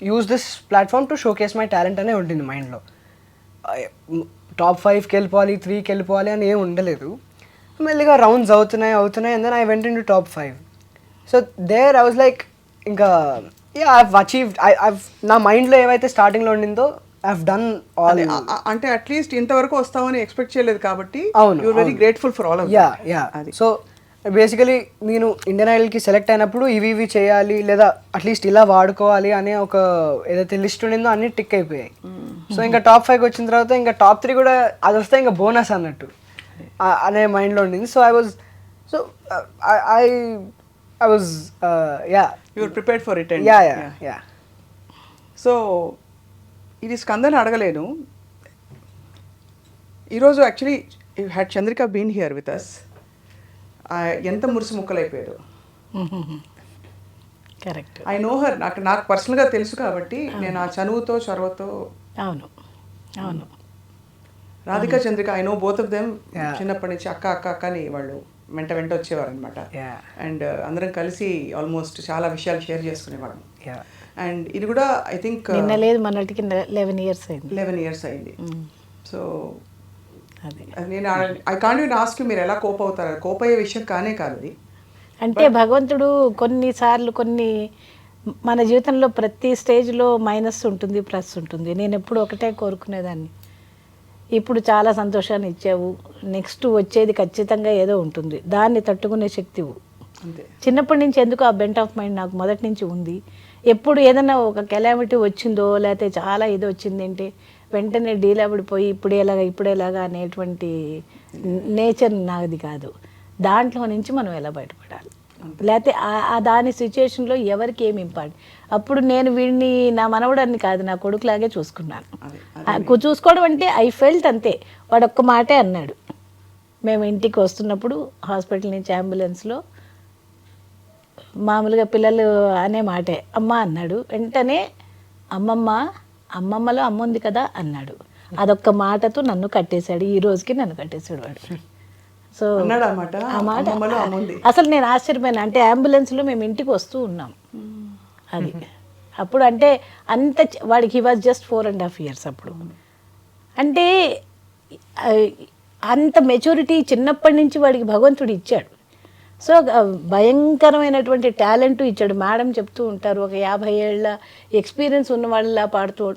use this platform to showcase my talent అనే ఉంటుంది మైండ్లో. టాప్ 5కి వెళ్ళిపోవాలి, 3కి వెళ్ళిపోవాలి అని ఏం ఉండలేదు. మెల్లిగా రౌండ్స్ అవుతున్నాయి and then I went in to top 5. So there I was like ఇంకా ఐవ్ అచీవ్డ్. నా మైండ్లో ఏవైతే స్టార్టింగ్లో ఉండిందో ఐవ్ డన్ ఆల్. అంటే అట్లీస్ట్ ఇంతవరకు వస్తామని ఎక్స్పెక్ట్ చేయలేదు కాబట్టి అవును, you are very grateful for all of that. So basically నేను ఇండియన్ ఐడల్కి సెలెక్ట్ అయినప్పుడు ఇవి చేయాలి, లేదా అట్లీస్ట్ ఇలా వాడుకోవాలి అనే ఒక ఏదైతే లిస్ట్ ఉండిందో అన్ని టిక్ అయిపోయాయి. సో ఇంకా టాప్ 5కి వచ్చిన తర్వాత ఇంకా టాప్ 3 కూడా అది వస్తే ఇంకా బోనస్ అన్నట్టు అనే మైండ్లో ఉండింది. So I was you are prepared for it. Yeah. So ఇది స్కందని అడగలేను. ఈరోజు actually you had Chandrika been here with us. ఎంత మురుసు ముక్కలైపోయారు. కరెక్ట్. I know her. నాకు పర్సనల్గా తెలుసు కాబట్టి నేను ఆ చనువుతో చొరవతో. అవును. Radhika Chandrika, I know both of them. చిన్నప్పటి నుంచి అక్క అని వాళ్ళు వెంట వచ్చేవారు అనమాట. అండ్ అందరం కలిసి ఆల్మోస్ట్ చాలా విషయాలు షేర్ చేసుకునేవాళ్ళం. అండ్ ఇది కూడా ఐ థింక్ నిన్న లేదు మనటికి 11 years అయింది. సో నేను I can't even ask you మీరు ఎలా కోప్ అవుతారు. కోప్ అయ్యే విషయం కానే కాదు అది. అంటే భగవంతుడు కొన్నిసార్లు మన జీవితంలో ప్రతి స్టేజ్లో మైనస్ ఉంటుంది, ప్లస్ ఉంటుంది. నేను ఎప్పుడు ఒకటే కోరుకునేదాన్ని, ఇప్పుడు చాలా సంతోషాన్ని ఇచ్చావు, నెక్స్ట్ వచ్చేది ఖచ్చితంగా ఏదో ఉంటుంది, దాన్ని తట్టుకునే శక్తి. చిన్నప్పటి నుంచి ఎందుకు ఆ బెంట్ ఆఫ్ మైండ్ నాకు మొదటి నుంచి ఉంది. ఎప్పుడు ఏదైనా ఒక కెలామిటీ వచ్చిందో లేకపోతే చాలా ఇది వచ్చింది అంటే వెంటనే డీలాబడిపోయి ఇప్పుడేలాగా అనేటువంటి నేచర్ నాది కాదు. దాంట్లో నుంచి మనం ఎలా బయటపడాలి, లేకపోతే దాని సిచ్యుయేషన్లో ఎవరికి ఏమి ఇంపార్టెంట్. అప్పుడు నేను వీడిని నా మనవడాన్ని కాదు, నా కొడుకులాగే చూసుకున్నాను. చూసుకోవడం అంటే ఐ ఫెల్ట్ అంతే. వాడు ఒక్క మాటే అన్నాడు. మేము ఇంటికి వస్తున్నప్పుడు హాస్పిటల్ నుంచి అంబులెన్స్లో మామూలుగా పిల్లలు అనే మాటే అమ్మ అన్నాడు. వెంటనే అమ్మమ్మలో అమ్మ ఉంది కదా అన్నాడు. అదొక్క మాటతో నన్ను కట్టేశాడు. ఈ రోజుకి నన్ను కట్టేశాడు వాడు. సో ఆ మాట అసలు నేను ఆశ్చర్యపోయాను. అంటే అంబులెన్స్లో మేము ఇంటికి వస్తూ ఉన్నాం. అది అప్పుడు అంటే అంత వాడికి హీ వాజ్ జస్ట్ 4.5 years అప్పుడు. అంటే అంత మెచ్యూరిటీ చిన్నప్పటి నుంచి వాడికి భగవంతుడు ఇచ్చాడు. సో భయంకరమైనటువంటి టాలెంట్ ఇచ్చాడు. మేడం చెప్తూ ఉంటారు, ఒక 50 ఏళ్ళ ఎక్స్పీరియన్స్ ఉన్న వాళ్ళలా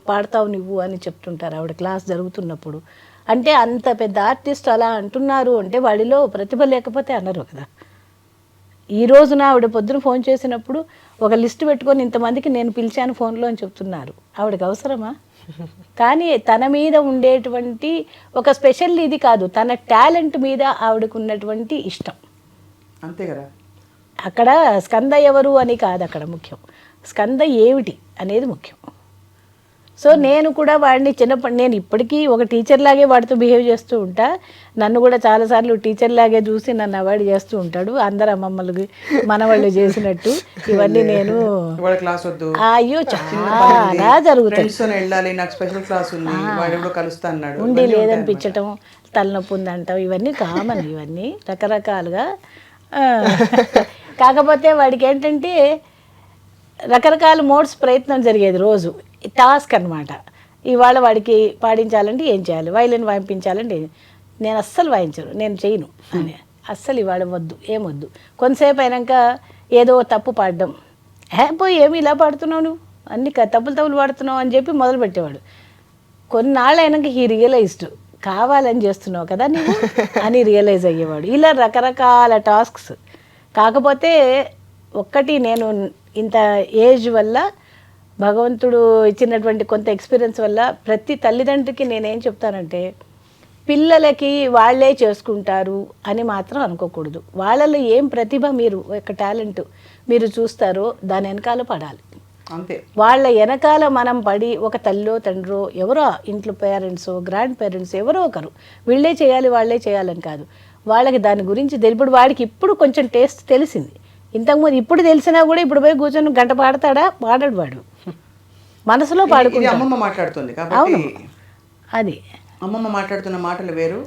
పాడతావు నువ్వు అని చెప్తుంటారు ఆవిడ క్లాస్ జరుగుతున్నప్పుడు. అంటే అంత పెద్ద ఆర్టిస్ట్ అలా అంటున్నారు అంటే వాడిలో ప్రతిభ లేకపోతే అనరు కదా. ఈ రోజున ఆవిడ పొద్దున ఫోన్ చేసినప్పుడు ఒక లిస్ట్ పెట్టుకొని ఇంతమందికి నేను పిలిచాను ఫోన్లో అని చెప్తున్నారు. ఆవిడకి అవసరమా? కానీ తన మీద ఉండేటువంటి ఒక స్పెషల్ ఇది కాదు, తన టాలెంట్ మీద ఆవిడకు ఉన్నటువంటి ఇష్టం. అంతే కదా. అక్కడ స్కంద ఎవరు అని కాదు అక్కడ ముఖ్యం, స్కంద ఏమిటి అనేది ముఖ్యం. సో నేను కూడా వాడిని చిన్నప్పటి, నేను ఇప్పటికీ ఒక టీచర్ లాగే వాడితో బిహేవ్ చేస్తూ ఉంటా. నన్ను కూడా చాలాసార్లు టీచర్ లాగే చూసి నన్ను అవాయిడ్ చేస్తూ ఉంటాడు, అందరు అమ్మమ్మలకి మనవాళ్ళు చేసినట్టు. ఇవన్నీ నేను క్లాస్ వద్దు, అయ్యో చాలా జరుగుతుంది. ఉండి లేదనిపించటం, తలనొప్పి ఉందంటాం, ఇవన్నీ కామన్, ఇవన్నీ రకరకాలుగా. కాకపోతే వాడికి ఏంటంటే రకరకాల మోడ్స్ ప్రయత్నం జరిగేది రోజు, టాస్క్ అనమాట. ఇవాళ వాడికి పాడించాలంటే ఏం చేయాలి, వైలిన్ వాయించాలంటే నేను అస్సలు వాయించను, నేను చేయను అని అస్సలు ఇవాళ వద్దు, ఏమొద్దు. కొంతసేపు అయినాక ఏదో తప్పు పాడడం, పోయి ఏమి ఇలా పాడుతున్నావు నువ్వు, అన్ని తప్పులు పాడుతున్నావు అని చెప్పి మొదలుపెట్టేవాడు. కొన్నాళ్ళు అయినాక ఈ రియలైజ్డ్ కావాలని చేస్తున్నావు కదా నువ్వు అని రియలైజ్ అయ్యేవాడు. ఇలా రకరకాల టాస్క్స్. కాకపోతే ఒక్కటి, నేను ఇంత ఏజ్ వల్ల, భగవంతుడు ఇచ్చినటువంటి కొంత ఎక్స్పీరియన్స్ వల్ల ప్రతి తల్లిదండ్రికి నేనేం చెప్తానంటే, పిల్లలకి వాళ్ళే చేసుకుంటారు అని మాత్రం అనుకోకూడదు. వాళ్ళలో ఏం ప్రతిభ, మీరు ఒక టాలెంట్ మీరు చూస్తారో దాని వెనకాల పడాలి. అంతే. వాళ్ళ వెనకాల మనం పడి, ఒక తల్లిలో తండ్రో ఎవరో ఇంట్లో పేరెంట్స్, గ్రాండ్ పేరెంట్స్ ఎవరో ఒకరు వీళ్ళే చేయాలి వాళ్ళే చేయాలని కాదు, వాళ్ళకి దాని గురించి ఇప్పుడు వాడికి ఇప్పుడు కొంచెం టేస్ట్ తెలిసింది. ఇంతకుముందు ఇప్పుడు తెలిసినా కూడా ఇప్పుడు పోయి కూర్చొని గంట పాడతాడా, పాడాడు వాడు మనసులో పాడుకుంటాడు. అమ్మమ్మ మాట్లాడుతుంది కాబట్టి అది అమ్మమ్మ మాట్లాడుతున్న మాటలు వేరు,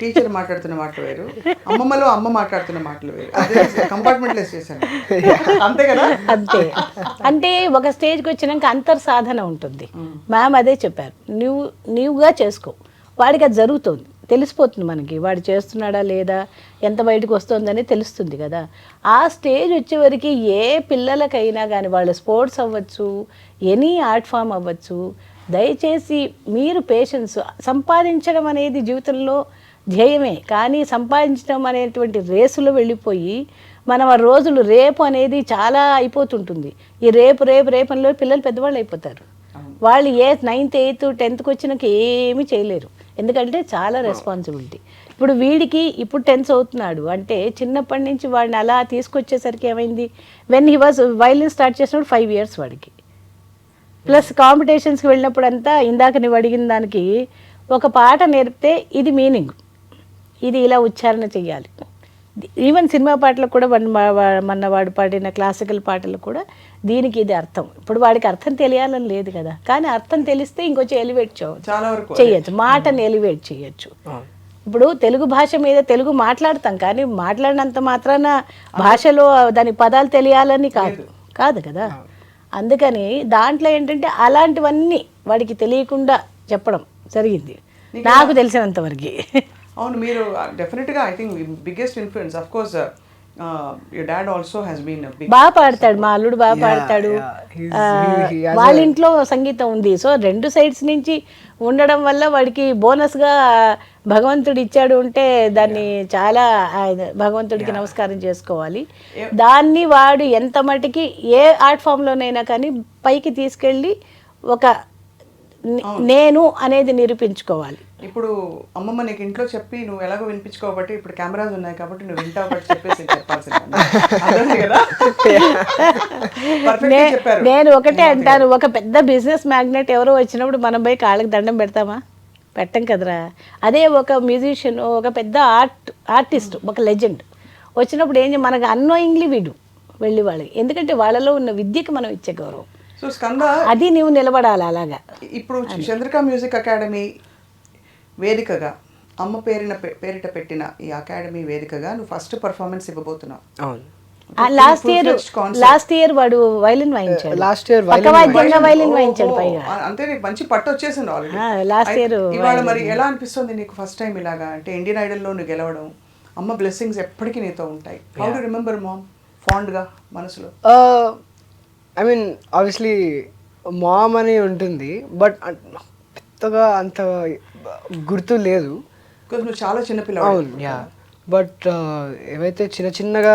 టీచర్ మాట్లాడుతున్న మాటలు వేరు, అమ్మమ్మలో అమ్మ మాట్లాడుతున్న మాటలు వేరు. కంపార్ట్మెంట్ లెస్ చేశాను అంతే కదా. అంతే. అంటే ఒక స్టేజ్కి వచ్చినాక అంతర్సాధన ఉంటుంది. మ్యామ్ అదే చెప్పారు, నీవుగా చేసుకో, వాడికి అది జరుగుతుంది, తెలిసిపోతుంది మనకి వాడు చేస్తున్నాడా లేదా, ఎంత బయటకు వస్తుందని తెలుస్తుంది కదా. ఆ స్టేజ్ వచ్చేవరకు ఏ పిల్లలకైనా కానీ, వాళ్ళ స్పోర్ట్స్ అవ్వచ్చు, ఎనీ ఆర్ట్ ఫామ్ అవ్వచ్చు, దయచేసి మీరు పేషెన్స్. సంపాదించడం అనేది జీవితంలో ధ్యేయమే, కానీ సంపాదించడం అనేటువంటి రేసులో వెళ్ళిపోయి మనం ఆ రోజులు, రేపు అనేది చాలా అయిపోతుంటుంది. ఈ రేపు రేపనిలో పిల్లలు పెద్దవాళ్ళు అయిపోతారు. వాళ్ళు 9th 8th 10th వచ్చినాక ఏమీ చేయలేరు, ఎందుకంటే చాలా రెస్పాన్సిబిలిటీ. ఇప్పుడు వీడికి ఇప్పుడు 10th అవుతున్నాడు అంటే చిన్నప్పటి నుంచి వాడిని అలా తీసుకొచ్చేసరికి ఏమైంది, when he was violin start చేసినప్పుడు 5 years వాడికి. ప్లస్ కాంపిటీషన్స్కి వెళ్ళినప్పుడు అంతా ఇందాక నువ్వు అడిగిన దానికి ఒక పాట నేర్పితే ఇది మీనింగ్, ఇది ఇలా ఉచ్చారణ చెయ్యాలి. ఈవెన్ సినిమా పాటలకు కూడా మొన్న వాడు పాడిన క్లాసికల్ పాటలు కూడా దీనికి ఇది అర్థం. ఇప్పుడు వాడికి అర్థం తెలియాలని లేదు కదా, కానీ అర్థం తెలిస్తే ఇంకొంచెం ఎలివేట్ చేయొచ్చు, మాటని ఎలివేట్ చేయొచ్చు. ఇప్పుడు తెలుగు భాష మీద తెలుగు మాట్లాడతాం, కానీ మాట్లాడినంత మాత్రాన భాషలో దాని పదాలు తెలియాలని కాదు కదా. అందుకని దాంట్లో ఏంటంటే అలాంటివన్నీ వాడికి తెలియకుండా చెప్పడం జరిగింది నాకు తెలిసినంతవరకు. అవును, మీరు డెఫినెట్గా I think biggest influence of course your dad also has been బాగా పాడతాడు, మా అల్లుడు బాగా పాడతాడు. వాళ్ళ ఇంట్లో సంగీతం ఉంది, సో 2 sides నుంచి ఉండడం వల్ల వాడికి బోనస్గా భగవంతుడు ఇచ్చాడు అంటే దాన్ని చాలా భగవంతుడికి నమస్కారం చేసుకోవాలి. దాన్ని వాడు ఎంత మటుకి ఏ ఆర్ట్ ఫామ్లోనైనా కానీ పైకి తీసుకెళ్ళి ఒక నేను అనేది నిరూపించుకోవాలి. ఇప్పుడు అమ్మమ్మ నీకు ఇంట్లో చెప్పి నువ్వు ఎలాగో వినిపించుకోబట్టి ఇప్పుడు కెమెరాస్ ఉన్నాయి కాబట్టి నువ్వు వింటావు బట్టి చెప్పేసి నేను ఒకటే అంటాను, ఒక పెద్ద బిజినెస్ మ్యాగ్నెట్ ఎవరో వచ్చినప్పుడు మనం పోయి కాళ్ళకి దండం పెడతామా, పెట్టం కదరా. అదే ఒక మ్యూజిషియన్, ఒక పెద్ద ఆర్టిస్ట్, ఒక లెజెండ్ వచ్చినప్పుడు ఏం మనకు అన్నోయింగ్లీ వీడు వెళ్ళి వాళ్ళకి, ఎందుకంటే వాళ్ళలో ఉన్న విద్యకి మనం ఇచ్చే గౌరవం. సో స్కంద, అది నువ్వు నిలబడాలి అలాగా. ఇప్పుడు చంద్రిక మ్యూజిక్ అకాడమీ వేదికగా, అమ్మ పేరిట పెట్టిన ఈ అకాడమీ వేదికగా నువ్వు ఫస్ట్ పర్ఫార్మెన్స్ ఇవ్వబోతున్నావు. లాస్ట్ ఇయర్ వాడు వైలిన్ వాయించాడు, వైలిన్ వాయించాడు పైగా. అంతే, నీకు మంచి పట్టు వచ్చేసింది ఆల్రెడీ. లాస్ట్ ఇయర్ ఇవాళ మరి ఎలా అనిపిస్తుంది నీకు ఫస్ట్ టైం ఇలాగా, అంటే ఇండియన్ ఐడల్లో నువ్వు గెలవడం, అమ్మ బ్లెస్సింగ్స్ ఎప్పటికీ నీతో ఉంటాయి. హౌ డు రిమెంబర్ మామ్ ఫాండ్గా మనసులో? ఐ మీన్ ఆబ్వియస్లీ మామ్ అని ఉంటుంది, బట్ పెద్దగా అంత గుర్తు లేదు. నువ్వు చాలా చిన్నపిల్లవాడు. అవును, యా. బట్ ఏవైతే చిన్నగా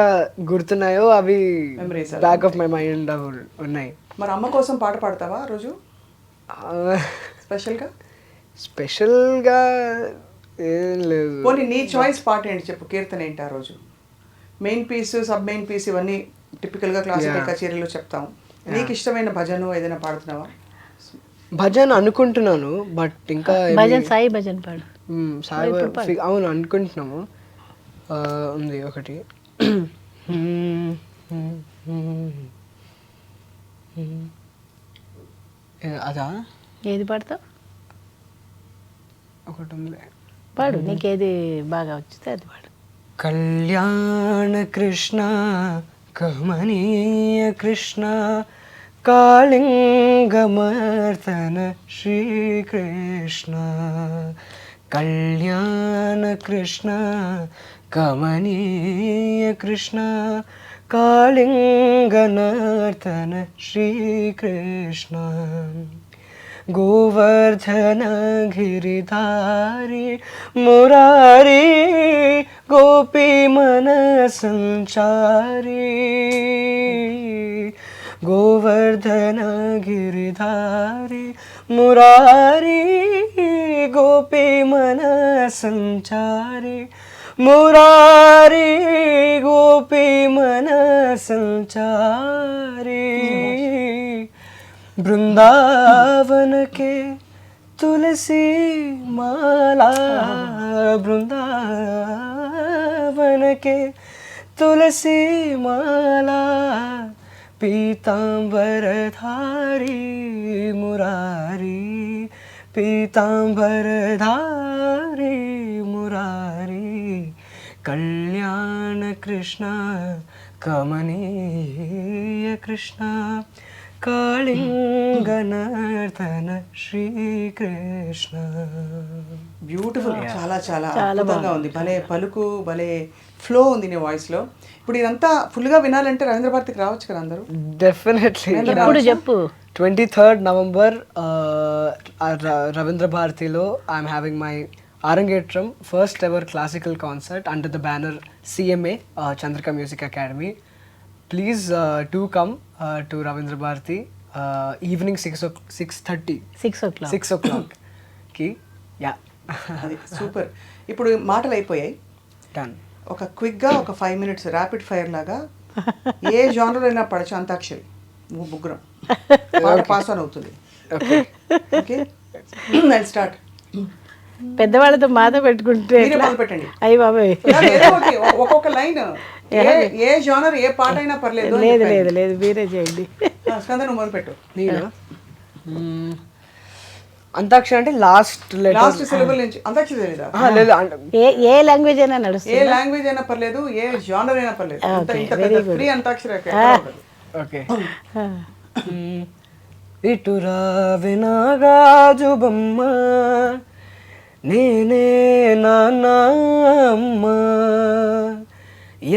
గుర్తున్నాయో అవి బ్యాక్ ఆఫ్ మై మైండ్ ఉన్నాయి. మరి అమ్మ కోసం పాట పాడతావా రోజు? స్పెషల్గా ఏం లేదు. పోనీ నీ చాయిస్ పాట ఏంటి చెప్పు, కీర్తన ఏంటి ఆ రోజు? Main piece, sub main piece ఇవన్నీ టిపికల్గా క్లాసికల్ కచేరీలో చెప్తాం. నీకు ఇష్టమైన భజన ఏదైనా పాడుతున్నావా? భజన్ అనుకుంటున్నాను, బట్ ఇంకా భజన్ సాయి భజన్ పాడు. సాయి అవును అనుకుంటున్నాము. ఉంది ఒకటి. అదా ఏది పాడతావు? ఒకటి ఉంది, పాడు, నీకేది బాగా వచ్చితే అది పాడు. కళ్యాణ కృష్ణ కమనీయ కృష్ణ కాళింగమర్తన శ్రీకృష్ణ. కళ్యాణ కృష్ణ కమనీయ కృష్ణ కాళింగనర్తన శ్రీకృష్ణ. గోవర్ధన గిరిధారి మురారి గోపీ మన సంచారి. గోవర్ధన గిరిధారి మురారి గోపీ మన సంచారి. మురారి గోపీ మన సంచారి. बृंदावन के तुलसी माला. बृंदावन के तुलसी माला पीतांबर धारी मुरारी. पीतांबर धारी मुरारी. कल्याण कृष्ण कमनीय कृष्ण కాళింగనర్తన శ్రీకృష్ణ. బ్యూటిఫుల్, చాలా చాలా అద్భుతంగా ఉంది. భలే పలుకు, భలే ఫ్లో ఉంది నీ వాయిస్లో. ఇప్పుడు ఇదంతా ఫుల్గా వినాలంటే రవీంద్ర భారతికి రావచ్చు కదా అందరూ? డెఫినెట్లీ. ఎప్పుడు చెప్పు? 23rd November రవీంద్ర భారతిలో ఐఎమ్ హ్యావింగ్ మై అరంగేట్రం, first ever classical concert under the banner CMA Chandrika Music Academy. Please do come to Ravindra Bharati evening 6:30. 6 o'clock కి. యా, అది సూపర్. ఇప్పుడు మాటలు అయిపోయాయి, డన్. ఒక క్విక్గా ఒక 5 minutes ర్యాపిడ్ ఫైర్ లాగా ఏ జానర్ అయినా పడచ్చు. అంతాక్షరి ముగ్గురం పాస్ ఆన్ అవుతుంది. Okay, I'll start. పెద్దవాళ్ళతో మాతో పెట్టుకుంటే మొదలు పెట్టండి. అయ్యి బాబాయ్, ఒక్కొక్క లైన్, ఏ జానర్ ఏ పాట అయినా పర్లేదు. లేదు లేదు లేదు, మీరే చేయండి. స్కంద నువ్వు మొదలు పెట్టు. నేను అంతాక్షరి అంటే లాస్ట్ సిలబుల్ నుంచి అంతాక్షరి తెలీదా? లేదు, ఏ లాంగ్వేజ్ అయినా నడుస్తుంది. ఏ లాంగ్వేజ్ అయినా పర్లేదు, ఏ జానర్ అయినా పర్లేదు. ఫ్రీ అంతాక్షరి. ఓకే. ఇటు రావినాగాజు బొమ్మ నేనే నాన్నమ్మ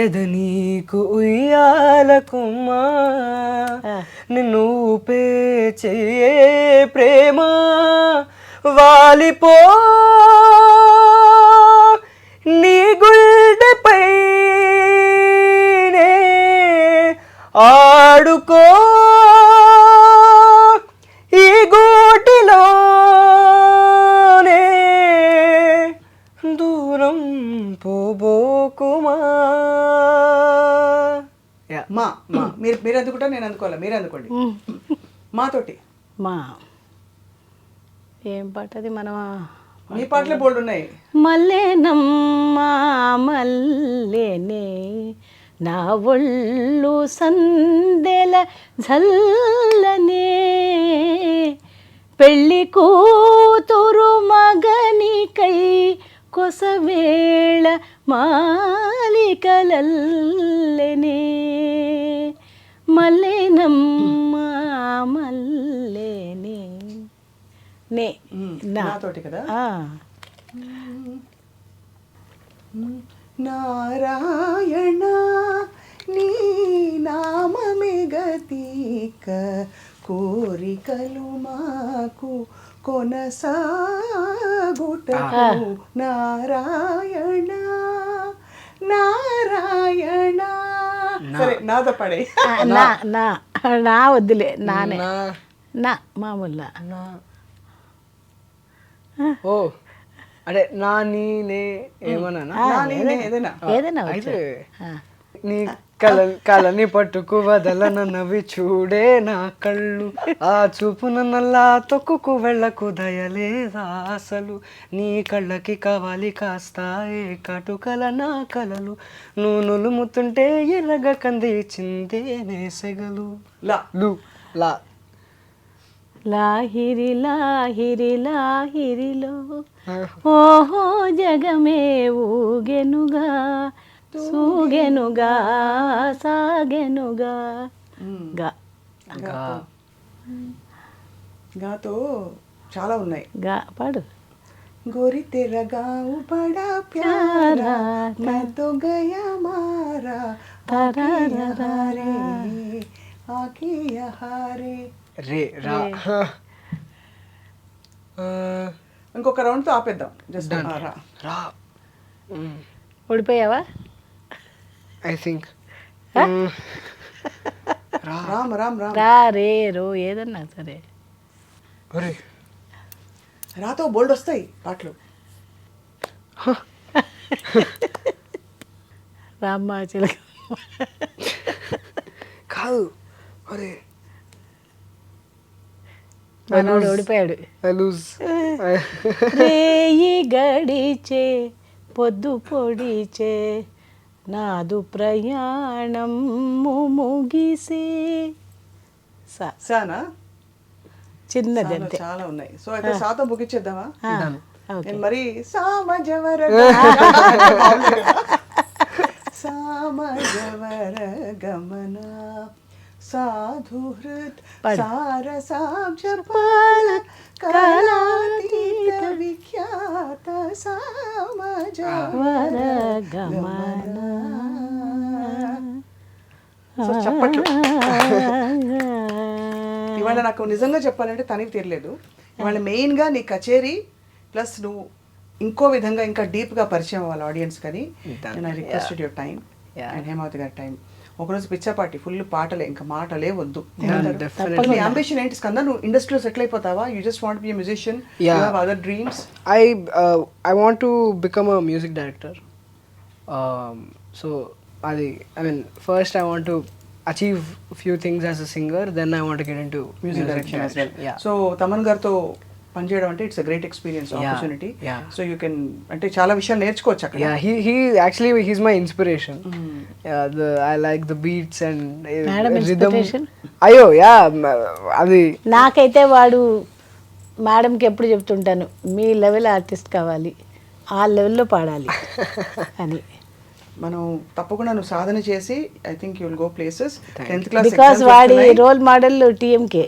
ఎద నీకు ఉయ్యాలకుమ్మా నిన్ను పేచే ప్రేమ వాలిపో నీ గుండెపైనే ఆడుకో ఈ గోటిలోనే దూరం పోబోకుమా. మా మీరు అందుకుంటా, నేను అందుకోవాలా? మీరే అందుకోండి మాతోటి. మా ఏం పాట అది? మనం మీ పాటలే బోల్డ్ ఉన్నాయి. మల్లెనమ్మా మల్లెనే నా ఒళ్ళు సందెల జల్లనే పెళ్ళి కూతురు మగనికై కొసవేళ మాలికలల్లెనే మల్లెనమ్మా మల్లెనే నే నాతోటి కదా. నారాయణ నీ నామమే గతిక కోరికలు మాకు కొనసాగుటకు. నారాయణ నారాయణ. సరే నాతో పడే. నా వద్దులే, నానే నా మామూలు ఓ అంటే నా నీ నే ఏమన్నా నా, నీ, నే, ఏదైనా ఏదైనా అయితే ఆ. నీ కలని పట్టుకు వదలనవి చూడే నా కళ్ళు, ఆ చూపు నన్నల్లా తొక్కుకు వెళ్ళకు దయలేదా అసలు, నీ కళ్ళకి కావాలి కాస్తాయే కాటుకల నా కలలు, నువ్వు నులుముతుంటే ఎర్రగా కంది చిందే నేసెగలు లా లు లా లాహిరి లాహిరి లాహిరిలో ఓహో జగమే ఊగెనుగా సూగెనుగా సాగెనుగా గా గాతో చాలా ఉన్నాయి. గా పాడు. गोरी तेरा गाँव बड़ा प्यारा, मैं तो गया मारा आके यहाँ रे, आके यहाँ रे. రే రా ఇంకొక రౌండ్తో ఆపేద్దాం. జస్ట్ రా. రా ఓడిపోయావా? I think Ram Ram Ram. రా రే రో ఏదన్నా సరే. అరే రాతో బోల్డ్ వస్తాయి పాటలు. రామ్మ చిలక కాదు. అరే మనోడు ఓడిపోయాడు. I lose. రేయి గడిచే పొద్దు పొడిచే నాదు ప్రయాణం ముగిసే సా సానా చిన్నది సాలో అంతే. చాలా ఉన్నాయి. సో అయితే సాతో ముగిచ్చేద్దామా? ఓకే. నేను మరి సామజవర సామజవర గమన సాధుహృత్ సారసాబ్జపాల కళాతీత విఖ్యాత సామజవర గమన. సో చప్పట్లు. ఇవాళ నాకు నిజంగా చెప్పాలంటే తనివి తీరలేదు. ఇవాళ మెయిన్గా నీ కచేరీ ప్లస్ నువ్వు ఇంకో విధంగా ఇంకా డీప్గా పరిచయం అవ్వాలి ఆడియన్స్ కానీ. నేను I requested your time and Hemavathi గారి టైం. ఒకరోజు పిచ్చాపాటి ఫుల్ పాటలే, ఇంకా మాటలే వద్దు. నీ అంబిషన్ ఏంటి స్కంద? నువ్వు ఇండస్ట్రీలో సెటిల్ అయిపోతావా? You just want be a musician? You have other dreams? I want to become a music director. So అది I mean first I want to achieve a few things as a singer, then I want to get into music direction as well. Yeah. So Thaman గారితో పనిచేయడం అంటే it's a great experience, opportunity. yeah. So you can అంటే చాలా విషయాలు నేర్చుకోవచ్చు అక్కడ. Yeah, he actually he's my inspiration. Yeah, I like the beats and Madam rhythm. inspiration? అయ్యో యా అది నాకైతే వాడు మేడంకి ఎప్పుడు చెప్తుంటాను, మీ లెవెల్ ఆర్టిస్ట్ కావాలి, ఆ లెవెల్లో పాడాలి అని. మనం తప్పకుండా నువ్వు సాధన చేసి I think you will go places. 10th class because వాడి రోల్ మోడల్ టీఎంకే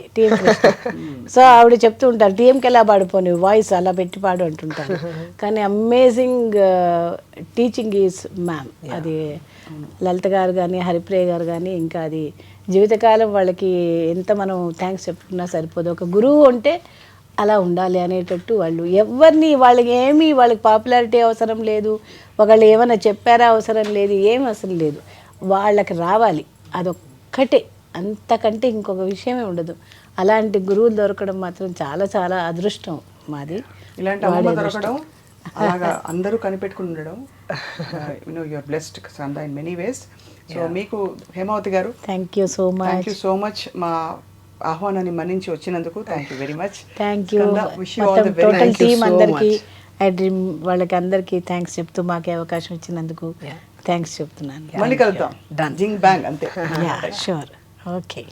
సో ఆవిడ చెప్తూ ఉంటారు టీఎంకే ఎలా పాడిపోయి వాయిస్ అలా పెట్టి పాడు అంటుంటారు. కానీ అమేజింగ్ టీచింగ్ ఈజ్ మ్యామ్. అది లలిత గారు కానీ హరిప్రియ గారు కానీ ఇంకా అది జీవితకాలం వాళ్ళకి ఎంత మనం థ్యాంక్స్ చెప్పుకున్నా సరిపోదు. ఒక గురువు అంటే అలా ఉండాలి అనేటట్టు వాళ్ళు ఎవరిని వాళ్ళకి పాపులారిటీ అవసరం లేదు, ఒకళ్ళు ఏమైనా చెప్పారా అవసరం లేదు, ఏం అవసరం లేదు, వాళ్ళకి రావాలి అదొక్కటే, అంతకంటే ఇంకొక విషయమే ఉండదు. అలాంటి గురువులు దొరకడం మాత్రం చాలా చాలా అదృష్టం మాది. ఇలాంటి అమ్మ దొరకడం, అలాగా అందరూ కనిపెట్టుకుని ఉండడం, యూఆర్ బ్లెస్డ్ సందా ఇన్ మెనీ వేస్. సో మీకు Hemavathi garu thank you so thank much. You so much. మా ఆహ్వానాన్ని మన్నించి వచ్చినందుకు thank you very much. Thank you wish you all the very total Thank you team so అందరికీ, much. ఐ డ్రీమ్ వాళ్ళకి అందరికీ థ్యాంక్స్ చెప్తూ మాకే అవకాశం ఇచ్చినందుకు థ్యాంక్స్ చెప్తున్నాను. మళ్ళీ కలుద్దాం. జింగ్ బ్యాంగ్ అంతే. Yeah sure. ఓకే.